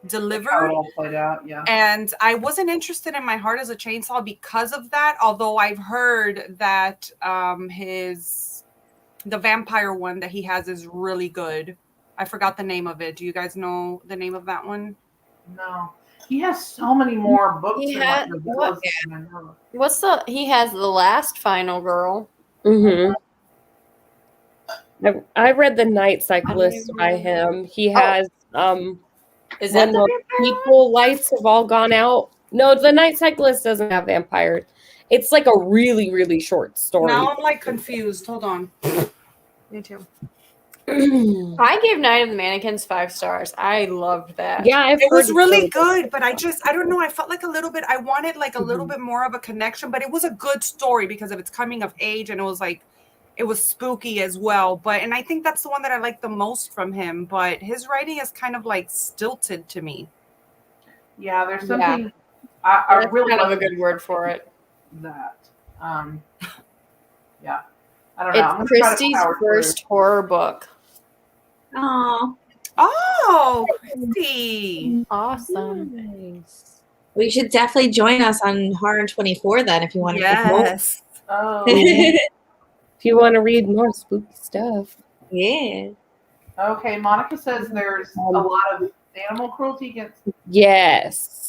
delivered. it all played out. Yeah. And I wasn't interested in My Heart as a Chainsaw because of that, although I've heard that the vampire one that he has is really good. I forgot the name of it. Do you guys know the name of that one? No. He has so many more books. He in had- like, what- than I know. He has the last final girl. Mm-hmm. I read The Night Cyclist by him. He has Is that when the the vampire one? people lights have all gone out. No, The Night Cyclist doesn't have vampires. It's like a really, really short story. Now I'm like confused. Hold on. Me too. I gave Night of the Mannequins 5 stars. I loved that. Yeah, I've It was heard really it's good, but I don't know. I felt like I wanted like a little bit more of a connection, but it was a good story because of its coming of age, and it was spooky as well. And I think that's the one that I like the most from him, but his writing is kind of like stilted to me. Yeah, there's Yeah. something. I That's really kind of love a good word for it. that. Yeah. I don't know. I'm It's gonna try to Christy's power through. first horror book. Oh, Oh, Christy. Awesome. nice. we should definitely join us on Horror 24 then if you want to get more. Yes. Oh, If you want to read more spooky stuff. Yeah. okay. Monica says there's a lot of animal cruelty against. Yes.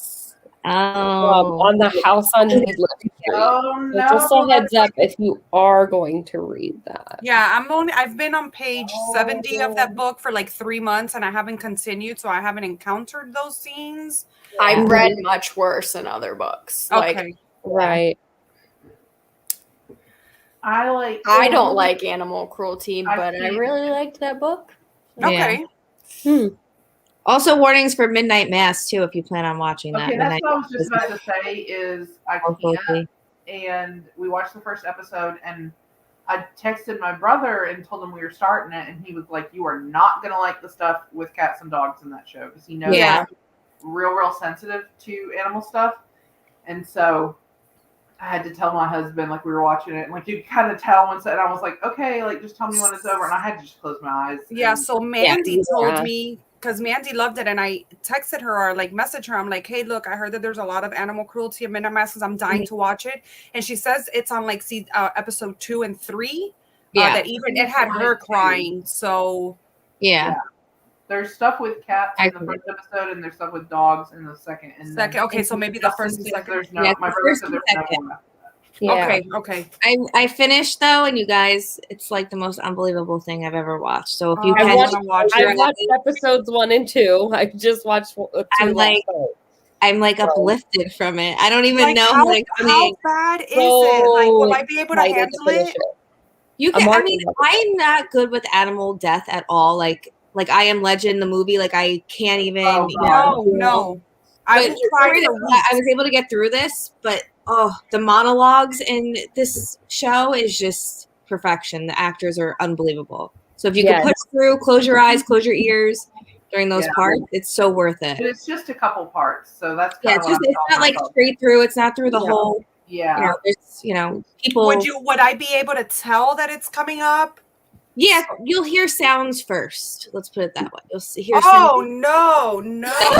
Oh. On the house on Needless Street. Oh So no! just a heads up if you are going to read that. Yeah, I've been on page 70 of that book for like 3 months and I haven't continued, so I haven't encountered those scenes. I've read much worse in other books. Like, Okay. Right. I don't like animal cruelty, I but I see. really liked that book. Okay. Hmm. Also, warnings for Midnight Mass too if you plan on watching that. Okay, that's Midnight what I was just about to say. Is I Mass can't. And we watched the first episode, and I texted my brother and told him we were starting it, and he was like, "You are not gonna like the stuff with cats and dogs in that show because he knows Yeah. I'm real sensitive to animal stuff." And so I had to tell my husband, like, we were watching it, and like you could kind of tell once, and I was like, "Okay, like just tell me when it's over," and I had to just close my eyes. Yeah, and- so Mandy told Yeah. me, because Mandy loved it, and I texted her or like messaged her. I'm like, hey, look, I heard that there's a lot of animal cruelty in Midnight Mass because I'm dying to watch it. And she says it's on like episode 2 and 3. Yeah. That even it had her crying. So Yeah. There's stuff with cats I in the agree. first episode, and there's stuff with dogs in the second. And then okay, so maybe the Justin first and says second. There's no. Yeah, my the brother first said and there's no second. more. Yeah. Okay. I finished though, and you guys, it's like the most unbelievable thing I've ever watched. So if you I catch, want to watch I've it. watched episodes 1 and 2. I just watched 2 I'm like- last night. I'm like uplifted from it. I don't even Like, know how, how to how bad is it? Like, will I be able to excited handle finish it? You I'm can. I already mean, loving I am not good with animal death at all. Like I Am Legend, the movie. Like I can't even. Oh, you know, No. I But will try sorry for that weeks. I was able to get through this, but the monologues in this show is just perfection. The actors are unbelievable. So if you Yes. can push through, close your eyes, close your ears during those Yeah. parts, it's so worth it. But it's just a couple parts, so that's Yeah, kind it's of just it's not like straight through. It's not through the Yeah. whole. yeah. It's people. Would I be able to tell that it's coming up? Yeah, you'll hear sounds first. Let's put it that way. You'll hear Oh sounds. no.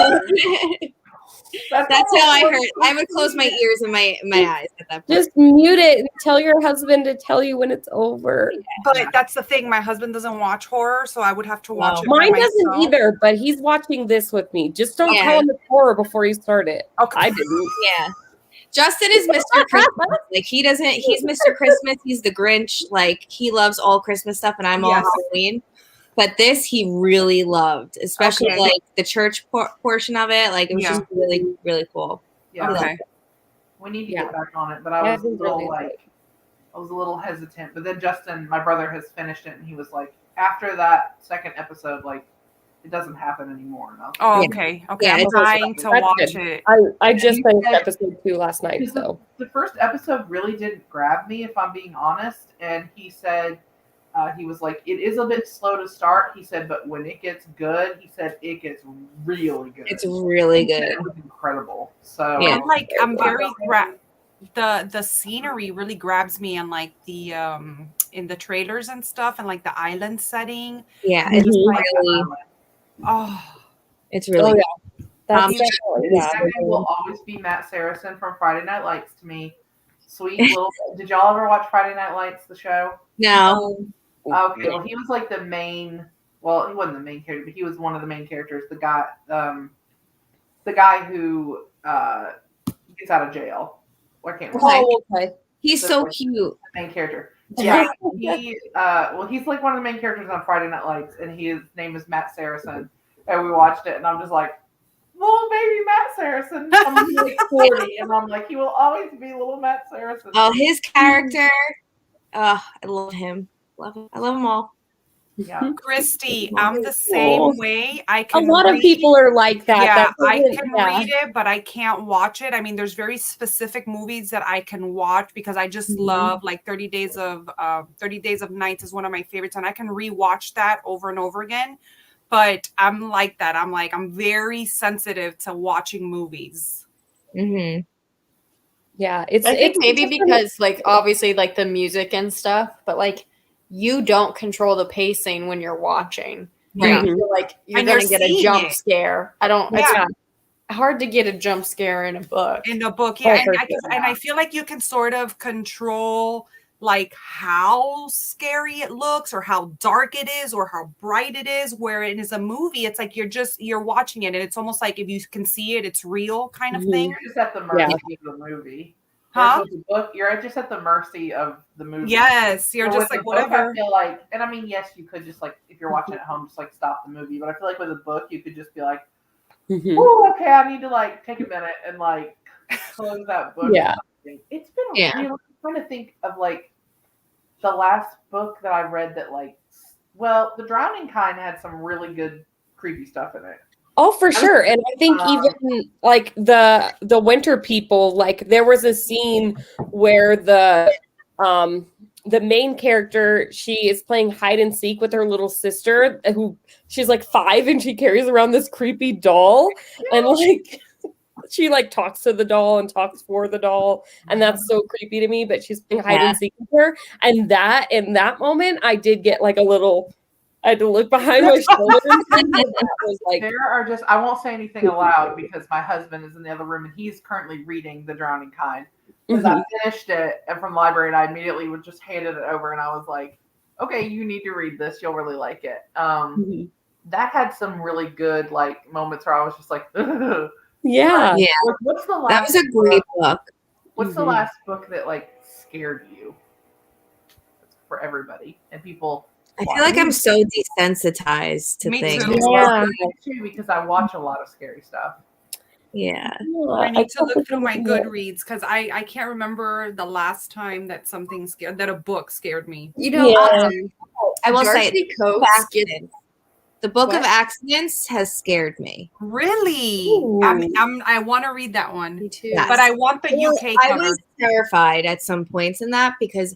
That's how I heard. I would close my ears and my eyes at that point. Just mute it and tell your husband to tell you when it's over. But that's the thing. My husband doesn't watch horror, so I would have to watch No. it. by Mine doesn't myself. either, but he's watching this with me. Just don't Yeah. tell him it's horror before you start it. Okay. I didn't. Yeah. Justin is Mr. Christmas. Like he's Mr. Christmas. He's the Grinch. Like he loves all Christmas stuff and I'm all Yes. Halloween. But this he really loved, especially Okay. like the church portion of it. Like it was Yeah. just really, really cool. Yeah. Okay. We need to Yeah. get back on it, but I Yeah, was a he's little really I was a little hesitant. But then Justin, my brother, has finished it, and he was like, after that second episode, like it doesn't happen anymore. And I was Oh, like, okay. Okay. Yeah, I'm it's trying to That's watch good. it. I just he finished said- episode 2 last night, because so the first episode really didn't grab me, if I'm being honest. And he said, he was like, it is a bit slow to start. He said, but when it gets good, he said it gets really good. It's really He said good. It was incredible. So Yeah. I'm very the scenery really grabs me, and like the in the trailers and stuff, and like the island setting. Yeah, Mhm. Oh, it's really oh good. yeah, that's Um, definitely yeah. That guy will always be Matt Saracen from Friday Night Lights to me. Sweet little. Did y'all ever watch Friday Night Lights, the show? No. Okay, well, he was like the main. Well, he wasn't the main character, but he was one of the main characters. The guy who gets out of jail. I can't remember Okay. Oh, okay. He's so cute. the main character. Yeah, he's like one of the main characters on Friday Night Lights, and his name is Matt Saracen. And we watched it, and I'm just like, little baby Matt Saracen. I'm like 40, and I'm like, he will always be little Matt Saracen. Oh, his character. I love him. Love him. I love them all. Yeah. Christy, I'm the same Oh. way. I A can lot of read- people are like that. Yeah, That I doesn't- can yeah. read it, but I can't watch it. I mean, there's very specific movies that I can watch because I just Mhm. love like 30 Days of Nights is one of my favorites, and I can rewatch that over and over again. But I'm like that. I'm very sensitive to watching movies. Mm-hmm. Yeah, it's I think it's maybe just because like obviously like the music and stuff, but like you don't control the pacing when you're watching. Right. Mhm. So, like you're And gonna you're get a seeing jump it. scare. I don't. Yeah. It's hard to get a jump scare in a book. In the book, Oh, yeah, for and I feel like you can sort of control like how scary it looks or how dark it is or how bright it is, where it is a movie, it's like you're watching it and it's almost like if you can see it, it's real kind of Mhm. thing. You're just at the mercy of the movie. Huh? Whereas with the book, you're just at the mercy of the movie. Yes, you're But just with like the book, whatever. I feel like, and I mean, yes, you could just like, if you're watching at home, just like stop the movie. But I feel like with a book, you could just be like, Mhm. oh, okay, I need to like take a minute and like close that book. Yeah. Or something. It's been Yeah. I'm trying to think of like the last book that I read that like, well, The Drowning Kind had some really good creepy stuff in it. Oh, for sure. And I think even like the Winter People, like there was a scene where the main character, she is playing hide and seek with her little sister who she's like 5 and she carries around this creepy doll and like she like talks to the doll and talks for the doll, and that's so creepy to me, but she's playing hide and seek with her. And that in that moment I did get like a little, I had to look behind my shoulder. That was like, There are just, I won't say anything aloud because my husband is in the other room and he's currently reading The Drowning Kind. Because I finished it from the library and I immediately would just handed it over and I was like, okay, you need to read this. You'll really like it. That had some really good like moments where I was just like, ugh. yeah. Yeah. What's the last That was a great book. What's the Mhm. last book that like scared you? For everybody and people. I feel like I'm so desensitized to Me things. too. Yeah. Too, because I watch a lot of scary stuff. Yeah. I need to look through my Goodreads because I can't remember the last time that a book scared me. You know, Yeah. I will say Darcy Coates gets accidents. The Book of What? Accidents has scared me. Really? Ooh. I want to read that one, me too. Yes. but I want the Well, UK I cover. was terrified at some points in that because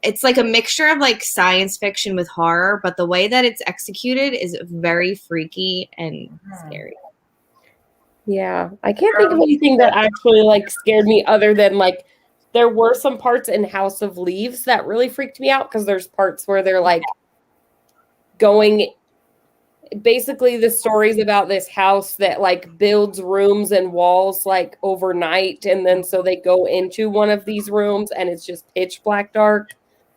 it's like a mixture of like science fiction with horror, but the way that it's executed is very freaky and scary. Yeah, I can't think of anything that actually like scared me other than like there were some parts in House of Leaves that really freaked me out because there's parts where they're like going, basically the stories about this house that like builds rooms and walls like overnight, and then so they go into one of these rooms and it's just pitch black dark,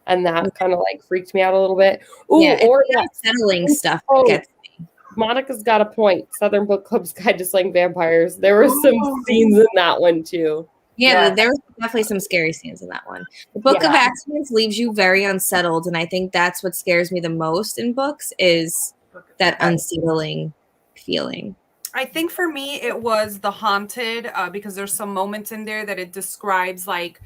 and that kind of like freaked me out a little bit. Ooh, Yeah, or it's that unsettling stuff Oh. gets Monica's got a point. Southern Book Club's Guide to Slaying Vampires. There were some Ooh. scenes in that one too. Yeah, Yeah. there was definitely some scary scenes in that one. The Book of Yeah. Accidents leaves you very unsettled, and I think that's what scares me the most in books is that unsettling feeling. I think for me it was The Haunted because there's some moments in there that it describes like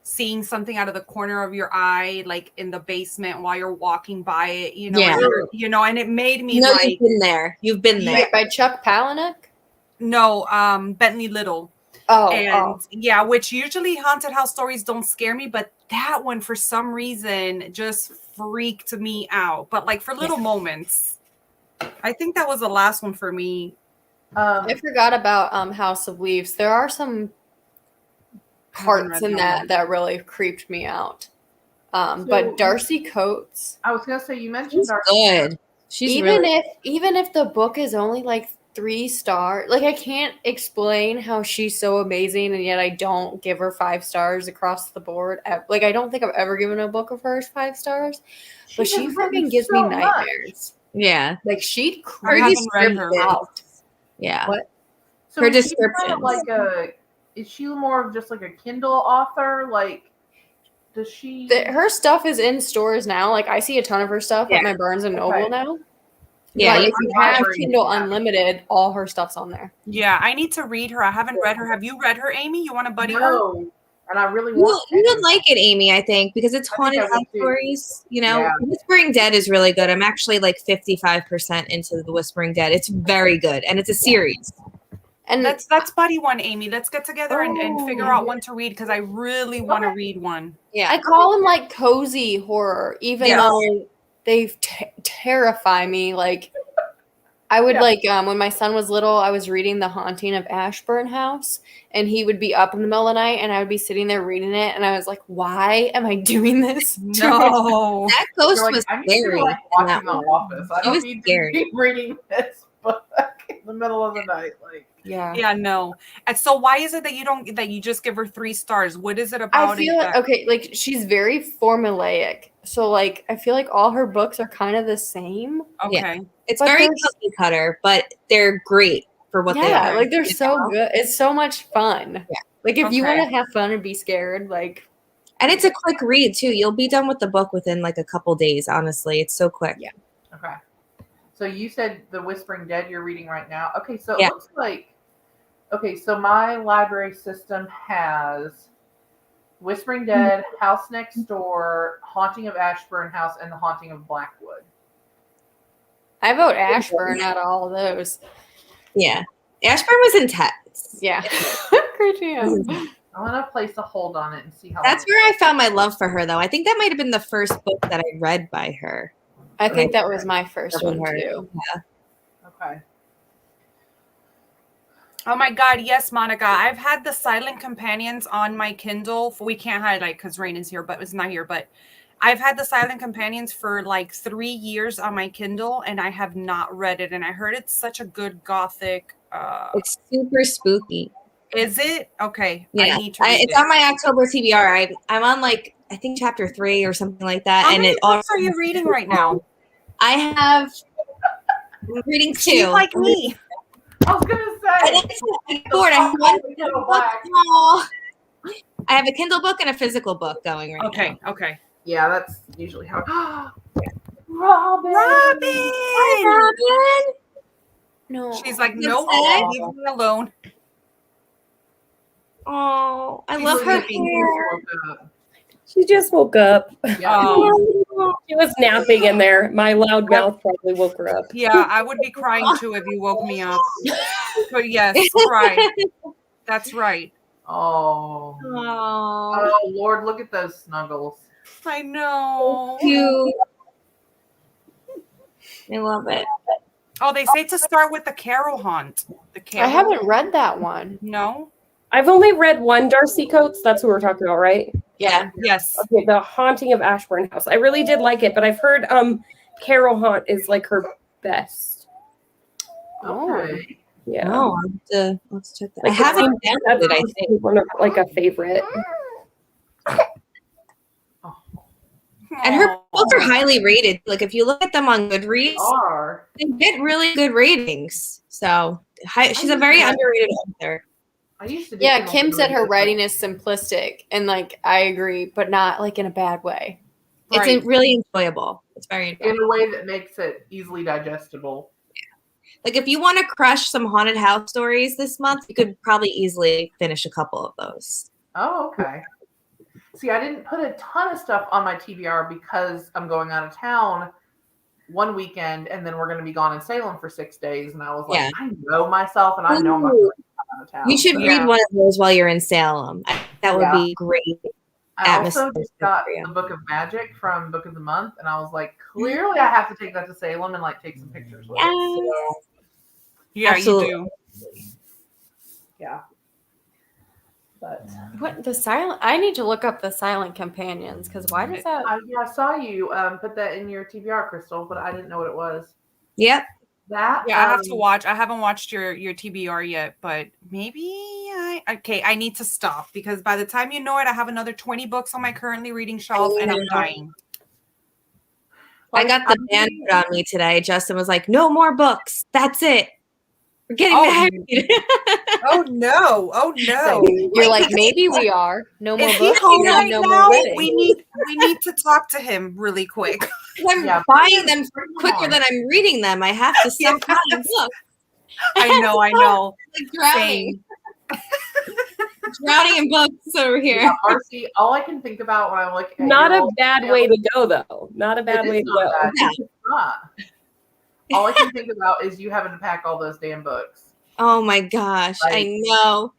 seeing something out of the corner of your eye, like in the basement while you're walking by it, you know, Yeah. and and it made me No, like, you've been there. You've been there. Wait, by Chuck Palahniuk? no, Bentley Little. Yeah, which usually haunted house stories don't scare me, but that one for some reason just freaked me out. But like for little moments, I think that was the last one for me. I forgot about House of Leaves. There are some parts in that really creeped me out. But Darcy Coates. I was gonna say you mentioned Darcy. Good. She's even really if the book is only like 3 stars, like I can't explain how she's so amazing, and yet I don't give her 5 stars across the board. Like I don't think I've ever given a book of hers 5 stars, but she fucking gives me nightmares. Yeah. Like she'd I haven't read her. out. Yeah. What? So her is she kind descriptions. of like is she more of just like a Kindle author? Like, does she? Her stuff is in stores now. Like I see a ton of her stuff at my Barnes and Noble now. Yeah, But you if you have Kindle Unlimited, all her stuff's on there. Yeah, I need to read her. I haven't read her. Have you read her, Amy? You want to buddy her? No, and I really want. You would like it, Amy, I think, because it's haunted house stories. You know, Whispering Dead is really good. I'm actually like 55% into the Whispering Dead. It's very good, and it's a series. And that's buddy one, Amy. Let's get together and figure out one to read because I really want to read one. Yeah, I call them like cozy horror, even though they terrify me. Like I would when my son was little, I was reading The Haunting of Ashburn House, and he would be up in the middle of the night, and I would be sitting there reading it, and I was like, "Why am I doing this?" No, that ghost was I need scary. to like watching The Office. I don't need scary. to be reading this book in the middle of the night. Like, yeah, no. And so, why is it that you just give her 3 stars? What is it about? I feel like she's very formulaic. So like I feel like all her books are kind of the same. Okay. Yeah. It's very cookie cutter, but they're great for what they are. Like they're so good. It's so much fun. Yeah. Like if you want to have fun and be scared, like. And it's a quick read too. You'll be done with the book within like a couple days. Honestly, it's so quick. Yeah. Okay. So you said The Whispering Dead you're reading right now. Okay, so it looks like. Okay, so my library system has Whispering Dead, House Next Door, Haunting of Ashburn House, and The Haunting of Blackwood. I vote Ashburn out of all of those. Yeah. Ashburn was intense. Yeah. Crazy. I'm gonna place a hold on it and see how. That's where I found my love for her, though. I think that might have been the first book that I read by her. I think that was my first one too. Yeah. Okay. Oh my God, yes, Monica. I've had the Silent Companions on my Kindle. We can't highlight because Raine is here, but it's not here. But I've had the Silent Companions for like 3 years on my Kindle, and I have not read it. And I heard it's such a good gothic. It's super spooky. Is it? Okay. Yeah. I need to read it's on my October TBR. I'm on like, I think chapter 3 or something like that. How many books are you reading right now? I'm reading 2. She's like me. I was gonna say. I'm bored. I have one Kindle book. I have a Kindle book and a physical book going right now. Okay. Yeah, that's usually how. Robin! Hi, Robin! No. She's like, no, sad. leave me alone. Oh, I love her hair. She just woke up. Yeah. She was napping in there. My loud mouth probably woke her up. Yeah, I would be crying too if you woke me up. But yes, cry. That's right. Oh. Oh, Lord, look at those snuggles. I know. Cute. I love it. Oh, they say to start with the Carol Haunt. I haven't read that one. No? I've only read one Darcy Coates. That's who we're talking about, right? Yeah. Yes. Okay, The Haunting of Ashburn House. I really did like it, but I've heard Carol Haunt is like her best. Okay. Yeah. Oh, let's check that. Like, I haven't that's downloaded, I think. one of like a favorite. And her books are highly rated. Like if you look at them on Goodreads, they get really good ratings. So she's a very underrated author. I used to. Yeah, Kim said her writing is simplistic, and like I agree, but not like in a bad way. It's really enjoyable. It's very enjoyable. In a way that makes it easily digestible. Yeah. Like if you want to crush some haunted house stories this month, you could probably easily finish a couple of those. Oh, okay. See, I didn't put a ton of stuff on my TBR because I'm going out of town one weekend and then we're going to be gone in Salem for 6 days. And I was like, Yeah. I know myself and I know my Ooh. out of town. You should So, read one of those while you're in Salem. That would be great. I also atmosphere just got for you. the Book of Magic from Book of the Month, and I was like, clearly I have to take that to Salem and like take some pictures with it. So, Yeah, Absolutely. you do. yeah. But What the silent? I need to look up the silent companions because why does that? I saw you put that in your TBR, Crystal, but I didn't know what it was. Yep. That Yeah, I have to watch. I haven't watched your TBR yet, but maybe I need to stop because by the time you know it, I have another 20 books on my currently reading shelf and I'm dying. I got the ban put on me today. Justin was like, "No more books. That's it. We're getting married." Oh no! Oh no! You're like, maybe we are. No more Is he books. home You have right no now? more wedding. We need to talk to him really quick. I'm buying them quicker than I'm reading them. I have to stop buying books. I know. Like drowning. Drowning in books over here. Yeah, Marcy, all I can think about when I look at Not your a bad way to go, though. Not a bad way to go. It's not. All I can think about is you having to pack all those damn books. Oh my gosh, Like, I know.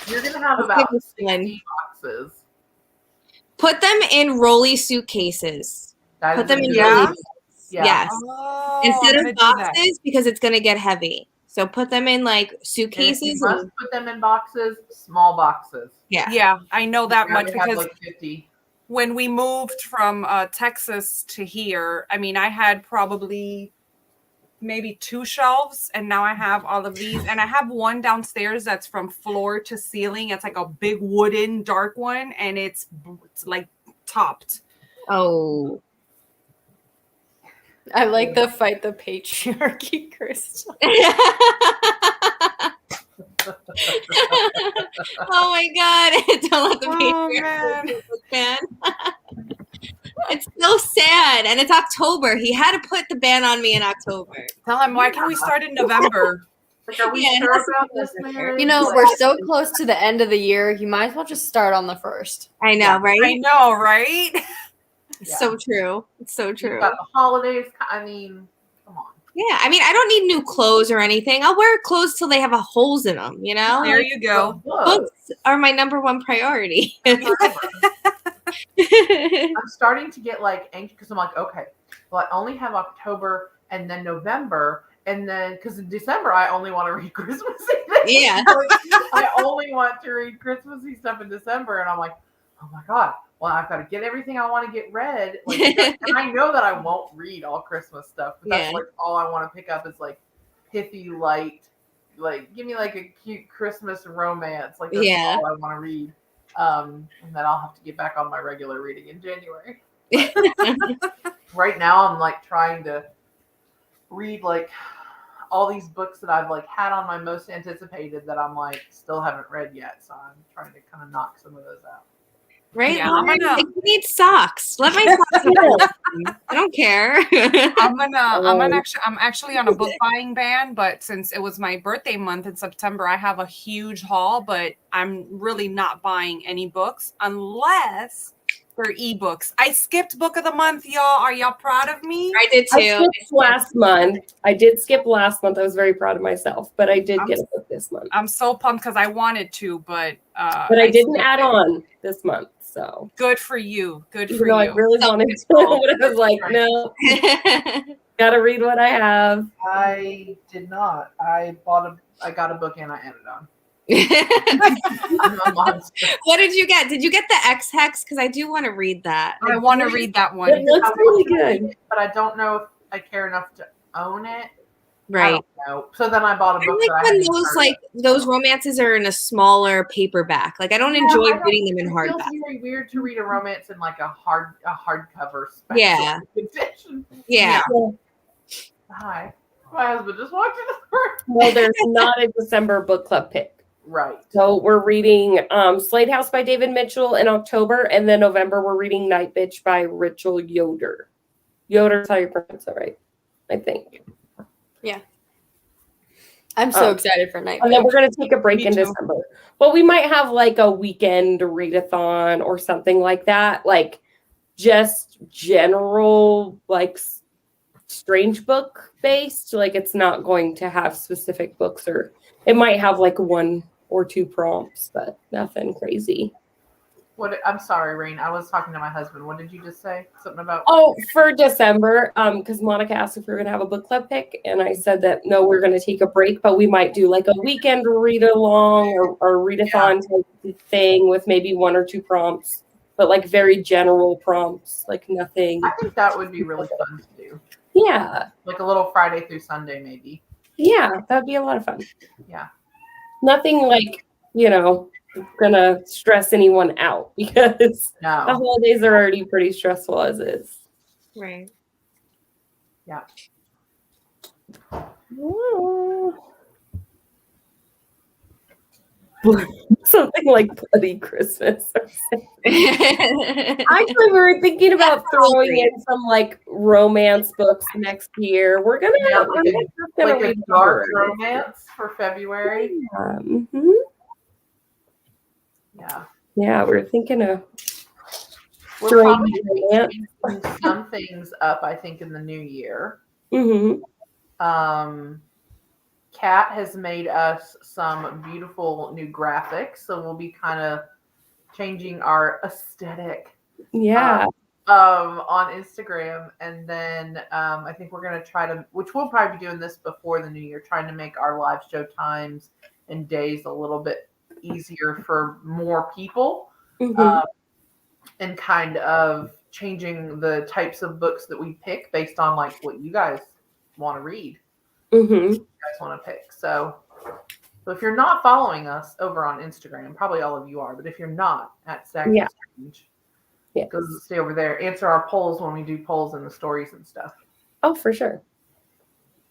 You're gonna have about Goodness, 60 boxes. Put them in rolly suitcases. That Put is them a in good rolly. idea. Yeah. Yes. Oh, Instead I'm of gonna do that. boxes, because it's gonna get heavy. So put them in like And if suitcases. you must put them in boxes, small boxes. Yeah, I know that You much have because like 50. when we moved from Texas to here, I mean, I had probably maybe 2 shelves, and now I have all of these, and I have one downstairs that's from floor to ceiling. It's like a big wooden dark one, and it's like topped. Oh. I like the fight the patriarchy, Crystal. Oh my god! Don't let the Oh, ban. It's so sad, and it's October. He had to put the ban on me in October. Tell him, why can't we start in November? Like, are we Yeah, sure that's about this marriage? You know, Like, we're so close to the end of the year. You might as well just start on the 1st. I know, Yeah. right? I know, right? It's so true. It's so You've true. got the holidays. I mean, come on. Yeah, I mean, I don't need new clothes or anything. I'll wear clothes till they have holes in them. You know, There you go. books are my number one priority. I'm starting to get like anxious because I'm like, okay, well, I only have October and then November, and then because in December I only want to read Christmassy things. Yeah. I only want to read Christmassy stuff in December, and I'm like, oh my god, well, I've got to get everything I want to get read. Like, and I know that I won't read all Christmas stuff, but that's like all I want to pick up is like pithy, light, like give me like a cute Christmas romance. Like that's all I want to read. And then I'll have to get back on my regular reading in January. Right now, I'm like trying to read like all these books that I've like had on my most anticipated that I'm like still haven't read yet. So I'm trying to kind of knock some of those out. Right? Yeah, I need socks. Let my socks go. I don't care. I'm actually on a book buying ban, but since it was my birthday month in September, I have a huge haul, but I'm really not buying any books unless they're ebooks. I skipped book of the month, y'all. Are y'all proud of me? I did too. I skipped last month. I did skip last month. I was very proud of myself, but I did get a book this month. I'm so pumped because I wanted to, but I didn't add on this month. So good for you. Good for even though you. I really wanted to, but I was like, no, gotta read what I have. I did not. I got a book and I added on. I'm a monster. What did you get? Did you get the X Hex? Because I do want to read that. I want to read that one. It looks really good, but I don't know if I care enough to own it. Right. I don't know. So then I bought a book. I like when those romances are in a smaller paperback. Like I don't enjoy reading them in hardback. It feels very weird to read a romance in like a hardcover special edition. Yeah. Hi. My husband just walked in the room. Well, there's not a December book club pick. Right. So we're reading Slade House by David Mitchell in October, and then November we're reading NightBitch by Rachel Yoder. Yoder's how you pronounce it, right? I think. Yeah. I'm so excited for NightBitch. And then we're going to take a break Me in too. December. But we might have like a weekend readathon or something like that. Like just general, like strange book based. Like it's not going to have specific books, or it might have like 1 or 2 prompts, but nothing crazy. I'm sorry, Raine. I was talking to my husband. What did you just say? Something about? Oh, for December, because Monica asked if we were going to have a book club pick, and I said that no, we're going to take a break, but we might do like a weekend read along or readathon type thing with maybe 1 or 2 prompts, but like very general prompts, like nothing. I think that would be really fun to do. Yeah, Like a little Friday through Sunday, maybe. yeah, that'd be a lot of fun. Yeah. Nothing like, gonna stress anyone out because the No. holidays are already pretty stressful as is. Right. Yeah. Ooh. Something like Bloody Christmas. Actually, we were thinking about throwing in some like romance books next year. We're gonna, Yeah, I'm just gonna Like a read dark horror. romance for February. Mhm. Yeah. Yeah, we're thinking of We're strange probably romance. changing some things up, I think, in the new year. Mhm. Kat has made us some beautiful new graphics, so we'll be kind of changing our aesthetic Yeah. on Instagram, and then I think we're going to try to, which we'll probably be doing this before the new year, trying to make our live show times and days a little bit easier for more people, Mhm. and kind of changing the types of books that we pick based on like what you guys want to read. Mhm. You guys want to pick. So if you're not following us over on Instagram, probably all of you are, but if you're not at Stacks Yeah. of Strange, Yeah. go stay over there. Answer our polls when we do polls in the stories and stuff. Oh, for sure.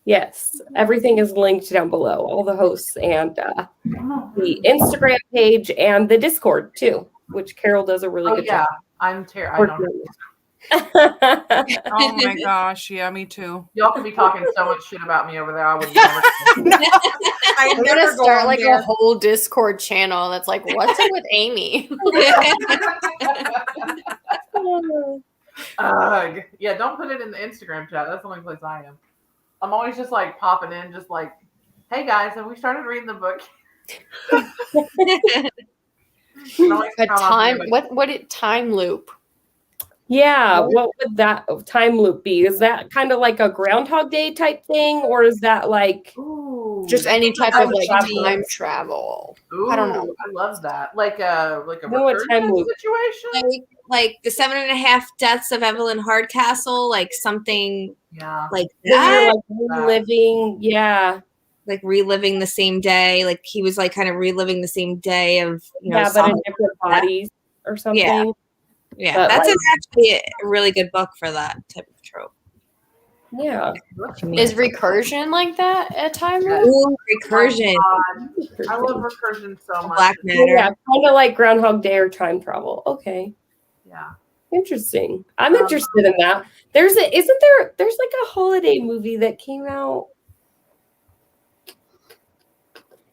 Yes, everything is linked down below. All the hosts and the Instagram page and the Discord too, which Carol does a really Oh good yeah, job. I'm terrible. I don't. Oh my gosh, yeah, me too. Y'all could be talking so much shit about me over there. I would never. I I'm never gonna go start on like there. a whole Discord channel that's like, what's it with Amy? Yeah, don't put it in the Instagram chat. That's the only place I am. I'm always just like popping in, just like, hey guys, have we started reading the book? A time time loop? Yeah, what would that time loop be? Is that kind of like a Groundhog Day type thing, or is that like Ooh, Just any type of like travel. time travel. ooh, I don't know. I love that. Like a know what time recursion loop. situation. like the 7.5 Deaths of Evelyn Hardcastle, like something Yeah. like where you're that, like reliving? Yeah, like reliving the same day. Like he was like kind of reliving the same day of yeah, but in different bodies or something. Yeah, But, that's like- actually a really good book for that type of trope. Yeah, Is recursion like that a time loop? Ooh, recursion, I love recursion so much. Black Matter. yeah, kind of like Groundhog Day or time travel. Okay. Yeah. Interesting. I'm interested in that. There's like a holiday movie that came out.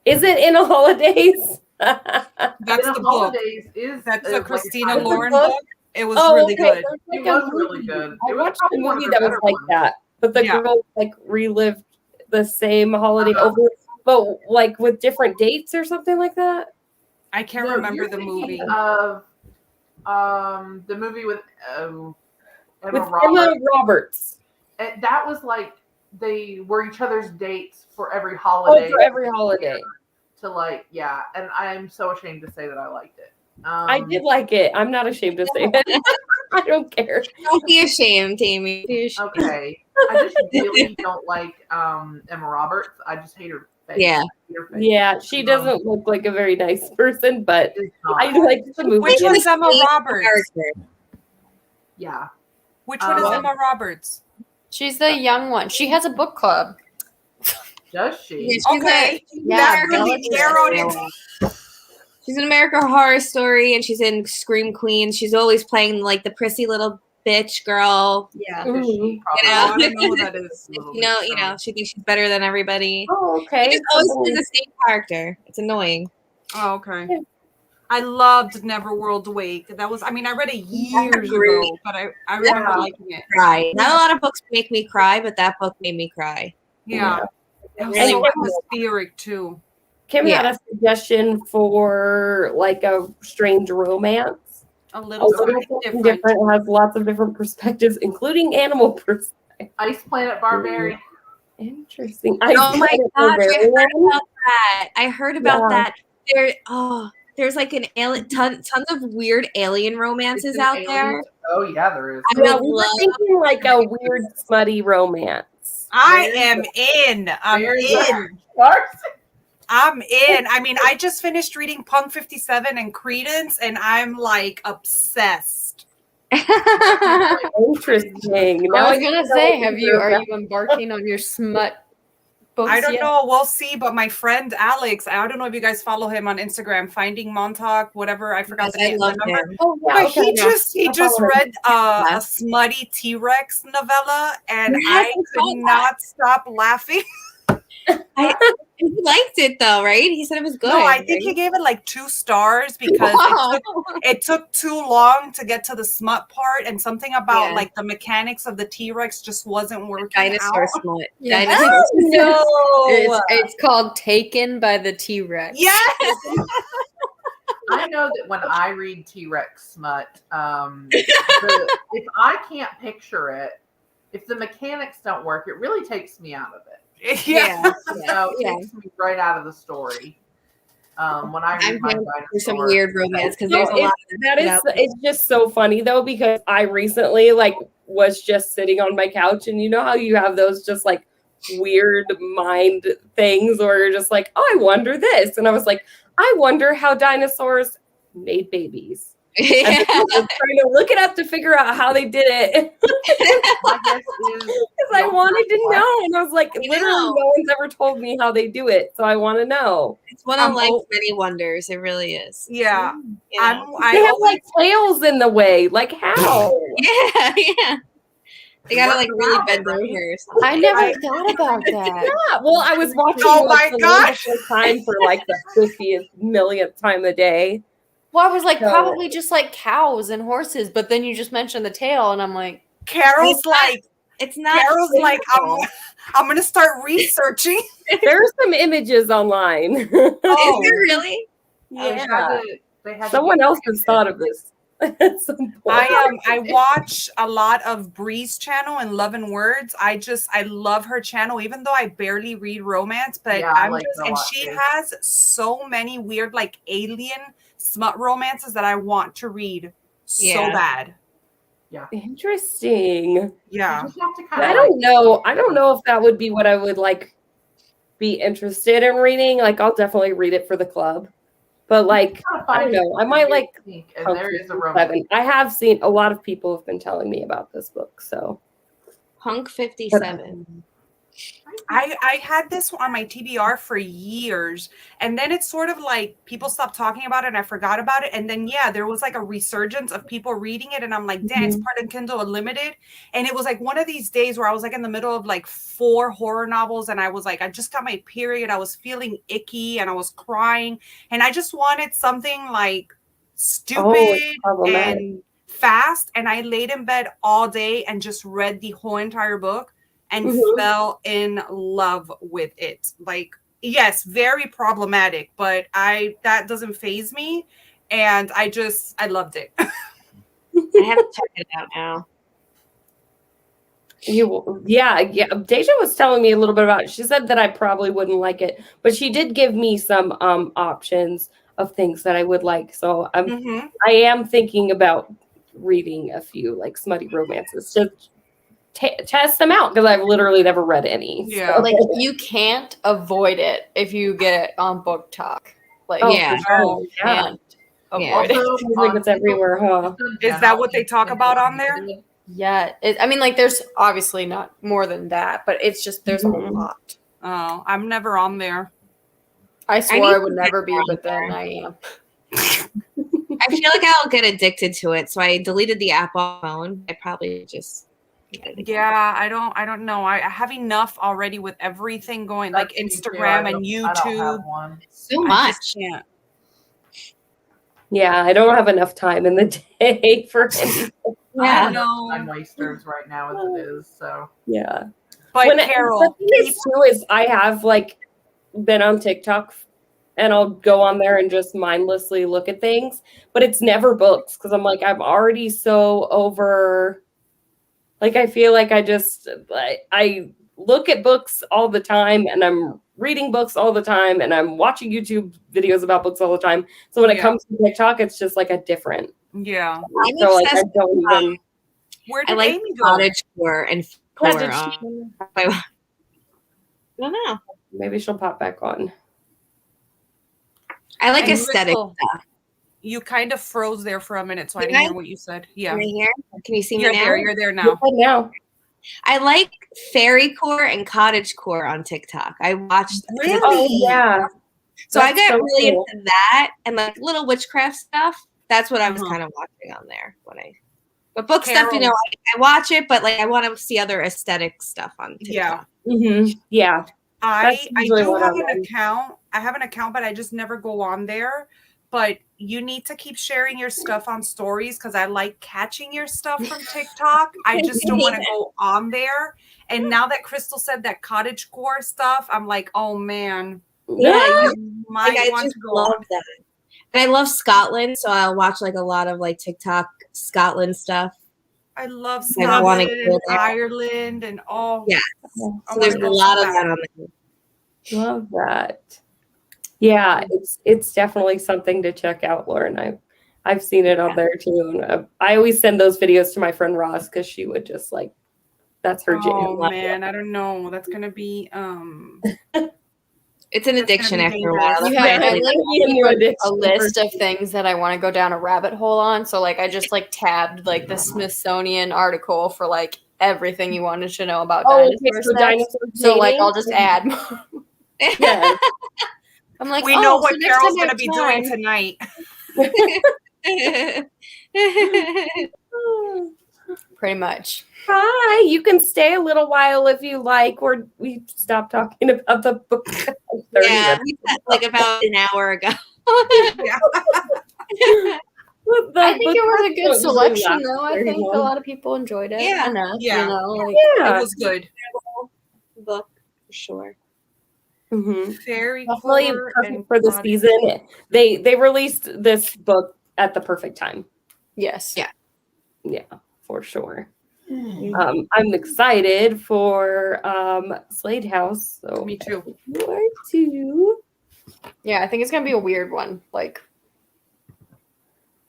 Is it in a holidays? That's In the book. holidays is That's is the Christina like, Lauren book? book. It was Oh, really okay. good. There's It like a was really movie. good. I It was watched a probably one of movie their that was better like ones. that, but the Yeah. girl like relived the same holiday Uh-huh. over, but like with different dates or something like that. I can't No, remember you're the thinking movie. of the movie with Emma With Roberts. Emma Roberts. And that was like they were each other's dates for every Oh, holiday. for every holiday. To like, yeah, and I'm so ashamed to say that I liked it. I did like it. I'm not ashamed to say it. I don't care. Don't be ashamed, Amy. Be ashamed. Okay, I just really don't like Emma Roberts. I just hate her face. Yeah. I hate her face. Yeah, she doesn't look like a very nice person, but It's not. I like the movie. Which Like one's the Emma same Roberts? character. Yeah. Which one is Um, Emma Roberts? She's the young one. She has a book club. Does she? Yeah, she's Okay. Yeah, That Bella really did. narrowed it. She's in American Horror Story and she's in Scream Queens. She's always playing like the prissy little bitch girl. Yeah. Is she You probably- know? I don't know who that is. She thinks she's better than everybody. Oh, She okay. just always plays the same character. It's annoying. Oh, okay. I loved Neverworld Awake. That was, I mean, I read it years agree. ago, but I remember Yeah. liking it. Cry. Not a lot of books make me cry, but that book made me cry. Yeah. It was Really so was. atmospheric too. Kim Yeah. had a suggestion for like a strange romance. A A little little something different. different. Has lots of different perspectives, including animal perspectives. Ice Planet Barbarian. Interesting. Oh my gosh, I heard about that. I heard about Yeah. that. There's like an alien, tons of weird alien romances It's an out alien- there. Oh yeah, there is. I Yeah, would we were love- thinking like a weird smutty romance. I am in. I'm Very in. Darcy. I'm in. I mean, I just finished reading Punk 57 and Credence, and I'm like obsessed. Interesting. I was I gonna know say, what are you're you embarking on your smut books I don't yet? know. We'll see. But my friend Alex, I don't know if you guys follow him on Instagram, Finding Montauk, whatever. I forgot the I name. love the number. him. Oh, yeah, But okay, he yeah. just follow him. read Yeah. a smutty T-Rex novella, and Yes, I I saw could not stop laughing. He liked it though, right? He said it was good. No, I think he right? gave it like 2 stars because Wow. it took too long to get to the smut part, and something about Yeah. like the mechanics of the T-Rex just wasn't working Dinosaur out. smut. Yeah. Dinosaur smut. No. It's called Taken by the T-Rex. Yes. I know that when I read T-Rex smut, if I can't picture it, if the mechanics don't work, it really takes me out of it. Yeah. So it Yeah. takes me right out of the story. When I read I'm my down for some dinosaur. weird romance because No, there's a lot of that is out there. it's just so funny though, because I recently like was just sitting on my couch, and you know how you have those just like weird mind things where you're just like, oh, I wonder this, and I was like, I wonder how dinosaurs made babies. And I was trying to look it up to figure out how they did it. My guess is Because I wanted to know, and I was like, literally, know. no one's ever told me how they do it, so I want to know. It's one of I'm life's old. many wonders. It really is. Yeah. You know? They have like tails in the way. Like how? Yeah. They gotta like really bend over or something. I never thought about that. Yeah. Well, I was watching. Oh like, my the gosh. wonderful time for like the 50th millionth time a day. Well, I was like, So- probably just like cows and horses, but then you just mentioned the tail, and I'm like, Carol's like, It's not. I'm gonna start researching. There are some images online. Is there really? Yeah. They had to Someone get- else has thought of this at some point. I watch a lot of Bree's channel and Love and Words. I love her channel, even though I barely read romance, but Yeah, I I'm like just, her a and lot, she too. has so many weird like alien smut romances that I want to read so Yeah. bad. Interesting. Yeah. You just have to kind I of don't know. I don't know if that would be what I would like be interested in reading. Like, I'll definitely read it for the club. But like, I don't know. I might like and Punk there is a 57. romance. I have seen a lot of people have been telling me about this book. So Punk 57. I had this on my TBR for years, and then it's sort of like people stopped talking about it and I forgot about it, and then there was like a resurgence of people reading it, and I'm like, damn, it's part of Kindle Unlimited. And it was like one of these days where I was like in the middle of like 4 horror novels, and I was like, I just got my period, I was feeling icky and I was crying, and I just wanted something like stupid problematic. and fast, and I laid in bed all day and just read the whole entire book and fell in love with it. Like, yes, very problematic, but that doesn't faze me, and I loved it. I have to check it out now. Yeah. Deja was telling me a little bit about it. She said that I probably wouldn't like it, but she did give me some options of things that I would like. So I am thinking about reading a few like smutty romances to test them out, because I've literally never read any. Yeah. Like, you can't avoid it if you get it on Book Talk. Like, Yeah. you can't avoid it. Also, Seems like it's everywhere, huh? Is that what they talk about on there? Yeah. I mean, like, there's obviously not more than that, but it's just, there's a lot. Oh, I'm never on there. I need swore I would to never get be, on but then there. I am. I feel like I'll get addicted to it, so I deleted the app on my phone. I probably just get it again. Yeah, I don't know. I have enough already with everything going, like That's me too. Instagram and I don't YouTube. have one. So I much. just can't. Yeah, I don't have enough time in the day for anything. I Yeah. know. Time wasters right now as it is. So Yeah. But Carol, the thing is too is I have like been on TikTok and I'll go on there and just mindlessly look at things, but it's never books because I'm like, I'm already so over. Like, I feel like I look at books all the time and I'm reading books all the time and I'm watching YouTube videos about books all the time. So when it comes to TikTok, it's just like a different. yeah. I'm So like, I obsessed don't even. Where I did like Amy go? cottagecore and What core did on. she- I don't know. Maybe she'll pop back on. I like And aesthetic Crystal, stuff. You kind of froze there for a minute, so I Did didn't I? hear what you said. Yeah. Right here. Can you see me You're now? there. You're there You're now. good now. I like fairycore and cottagecore on TikTok. I watched. Really? Oh yeah. So I That's got so really cool. into that and like little witchcraft stuff. That's what I was Uh-huh. kind of watching on there when I. But book stuff, you know, Carol. I watch it, but like I want to see other aesthetic stuff on Yeah. TikTok. Yeah. I That's usually do what have I'm an on. account. I have an account, but I just never go on there. But you need to keep sharing your stuff on stories because I like catching your stuff from TikTok. I just don't want to go on there. And now that Crystal said that cottagecore stuff, I'm like, oh man, Yeah, you might like I want just to go love on. that. And I love Scotland, so I'll watch like a lot of like TikTok Scotland stuff. I love I wanna Scotland go and there. Ireland and all. Yeah. I So wanna there's a go lot so of bad. that on there. Love that. Yeah, it's definitely something to check out, Lauren. I've seen it on there too. And I always send those videos to my friend Ross because she would just like, that's her jam. Oh man, I don't know. That's gonna be It's an That's addiction gonna be after a while. dangerous. That's why I I like like Give you keep addiction a list for- of things that I want to go down a rabbit hole on. So like I just like tabbed like the Smithsonian article for like everything you wanted to know about Oh, okay, dinosaurs. so next. dinosaurs So like mating? I'll just add. Yeah. I'm like, we oh, know so what next Carol's time I gonna be have doing tonight. time- Pretty much. Hi, you can stay a little while if you like. We stopped talking about the book. 30 Yeah, minutes. we said like about an hour ago. Yeah. I think it was a good don't selection, last though. I very think a long. lot of people enjoyed it. Yeah. Enough, Yeah. you know, like Yeah. It was good. Book for sure. Very Definitely core perfect and for the body. season. They released this book at the perfect time. yes, Yeah. Yeah, for sure. I'm excited for Slade House. So Me too. you are too. yeah. I think it's gonna be a weird one. Like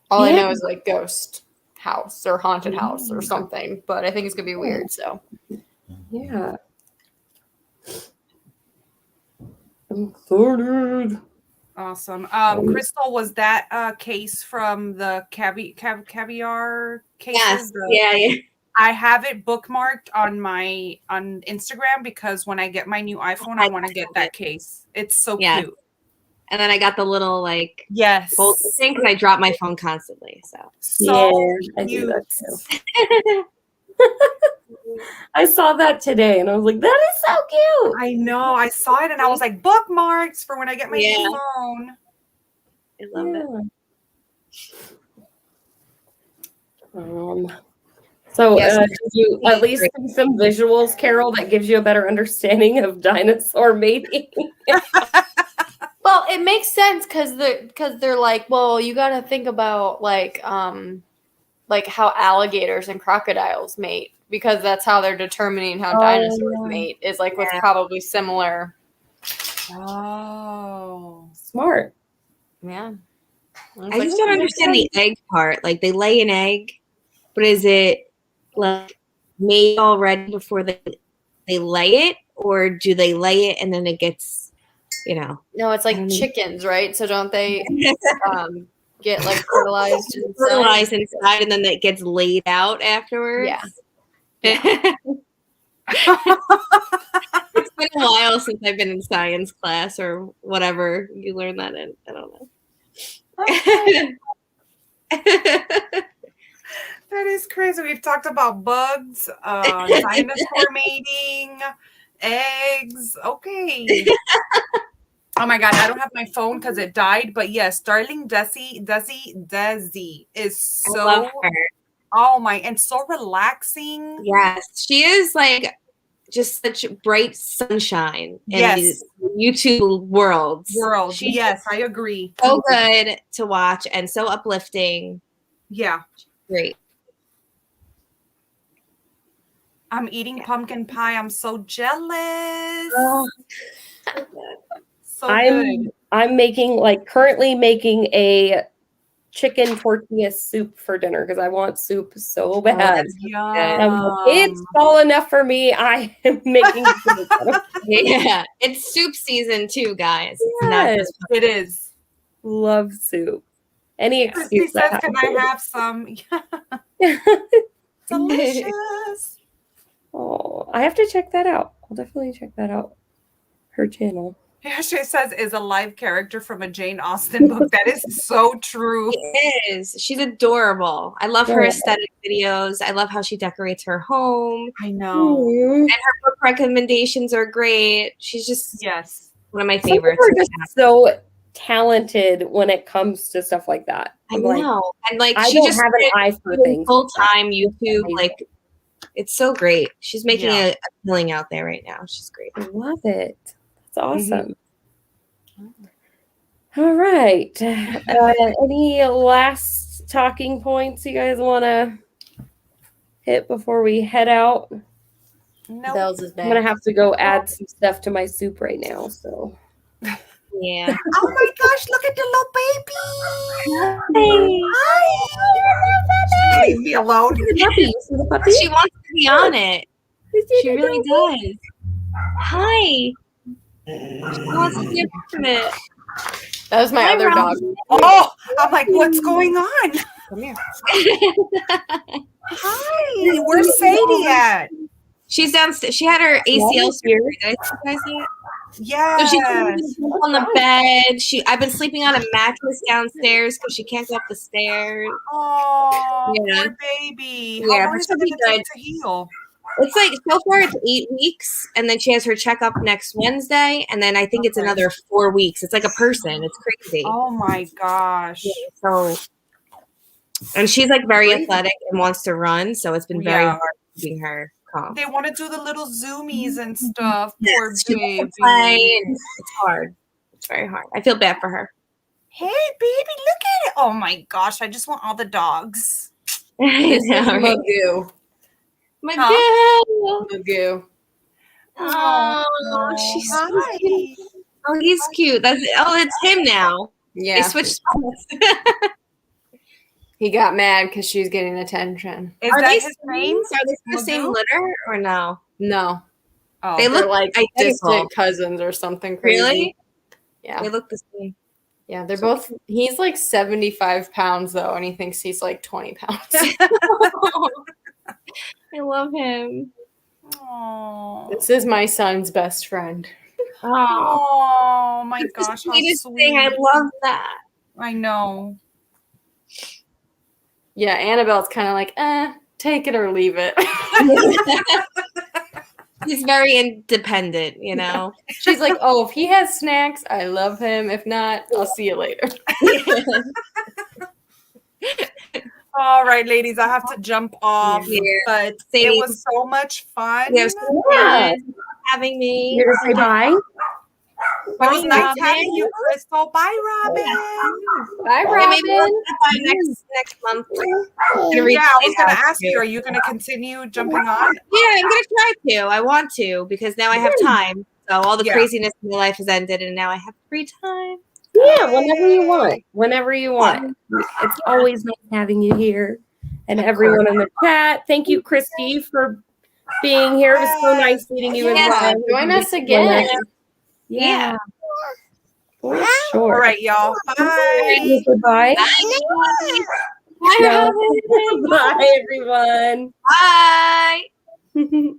all I Yeah. know is like ghost house or haunted house or something, but I think it's gonna be weird. So Yeah. I'm excited. Awesome. Crystal, was that case from the caviar cases? Yes. The- Yeah. I have it bookmarked on Instagram because when I get my new iPhone, I want to get that case. It's so Yeah. cute. And then I got the little like Yes. bolt thing because I drop my phone constantly. So So I do cute. that too. I saw that today and I was like, that is so cute. I know. I saw it and I was like, bookmarks for when I get my Yeah. new phone. I love it. So Yes. did you at least see some visuals, Carol, that gives you a better understanding of dinosaur mating? well, it makes sense because they're like, well, you got to think about like how alligators and crocodiles mate because that's how they're determining how dinosaurs mate is like with probably similar. Oh. Smart. Yeah. I just don't understand the egg part. Like they lay an egg, but is it like made already before they lay it, or do they lay it and then it gets, No, it's like chickens, right? So don't they get like fertilized inside? fertilized inside and then it gets laid out afterwards? Yeah. It's been a while since I've been in science class or whatever you learn that in. I don't know. That is crazy. We've talked about bugs, dinosaur mating, eggs. Okay. Oh my God, I don't have my phone because it died. But yes, darling Desi is I love so, her. oh my, and so relaxing. Yes, she is like just such bright sunshine in Yes. the YouTube world. She's Yes, I agree. so good to watch and so uplifting. Yeah. Great. I'm eating pumpkin pie. I'm so jealous. Oh, So good. I'm currently making a chicken tortilla soup for dinner because I want soup so bad. I'm like, it's all enough for me. I am making soup. Yeah, it's soup season too, guys. It's not Yes, just It is. love soup. Any Christy excuse says, I "Can have. I have some?" Delicious. Oh, I have to check that out. I'll definitely check that out. Her channel. Yeah, she says is a live character from a Jane Austen book. That is so true. It is. She's adorable. I love her aesthetic videos. I love how she decorates her home. I know. And her book recommendations are great. She's just Yes. one of my Some people favorites. are just so talented when it comes to stuff like that. I know. And like I she don't just have an eye for things. full-time YouTube. Like it's so great. She's making Yeah. a killing out there right now. She's great. I love it. That's awesome. All right. Any last talking points you guys want to hit before we head out? No. Bells is I'm going back. to have to go add some stuff to my soup right now. So. Yeah. Oh my gosh! Look at the little baby. Hi. Leave me alone. Puppy. The puppy? She wants to be on it. She really does. Hi. She wants to be a part of it. That was my Hi, other dog. Robin. Oh, I'm like, what's going on? Come here. Hi. Where's Sadie at? She's downstairs. She had her ACL surgery. Did I tell you guys that? Yeah. So she's on the bed. I've been sleeping on a mattress downstairs because she can't go up the stairs. Oh, Yeah. poor baby. Yeah, How long but is it she'll be going to take good. to heal? It's like so far it's 8 weeks, and then she has her checkup next Wednesday, and then I think it's another 4 weeks. It's like a person. It's crazy. Oh my gosh. Yeah, so, and she's like very athletic and wants to run, so it's been very hard keeping her calm. They want to do the little zoomies and stuff. Yes, Poor she wants baby. to play, and it's hard. It's very hard. I feel bad for her. Hey, baby, look at it. Oh my gosh. I just want all the dogs. I know, right? Magoo. My Huh? girl. Magoo. Oh, she's so Hi. cute. Oh, he's cute. It's him now. They Yeah. switched spots. He got mad because she's getting attention. Is Are that they his name? siblings? Are they the same Magoo? litter or no? No. Oh, They They're look like identical. distant cousins or something crazy. Really? Yeah. They look the same. Yeah, they're both. He's like 75 pounds though, and he thinks he's like 20 pounds. I love him. oh. This is my son's best friend. Oh, Oh my the gosh. How sweetest sweet. thing. I love that. I know. Yeah, Annabelle's kind of like, take it or leave it. He's very independent, you know. She's like, oh, if he has snacks, I love him. If not, I'll see you later. All right, ladies, I have to jump off, Yeah. but Same. it was so much fun. It was so Yeah. fun having me. You're going to say bye? It was Bye, nice Robin. having you, Crystal. Bye, Robin. Bye, Okay, maybe we'll Robin. by next month. Yeah, I was going to ask you, are you going to continue jumping on? Yeah, I'm gonna try to. I want to because now I have time. So all the Yeah. craziness in my life has ended, and now I have free time. Yeah, whenever you want. Whenever you want. It's always nice having you here. And everyone in the chat. Thank you, Christy, for being here. It was so nice meeting you Yeah, as well. join us again. Yeah. For All sure. right, y'all. Bye. Goodbye. Bye. Yeah. Bye. Bye, everyone. Bye.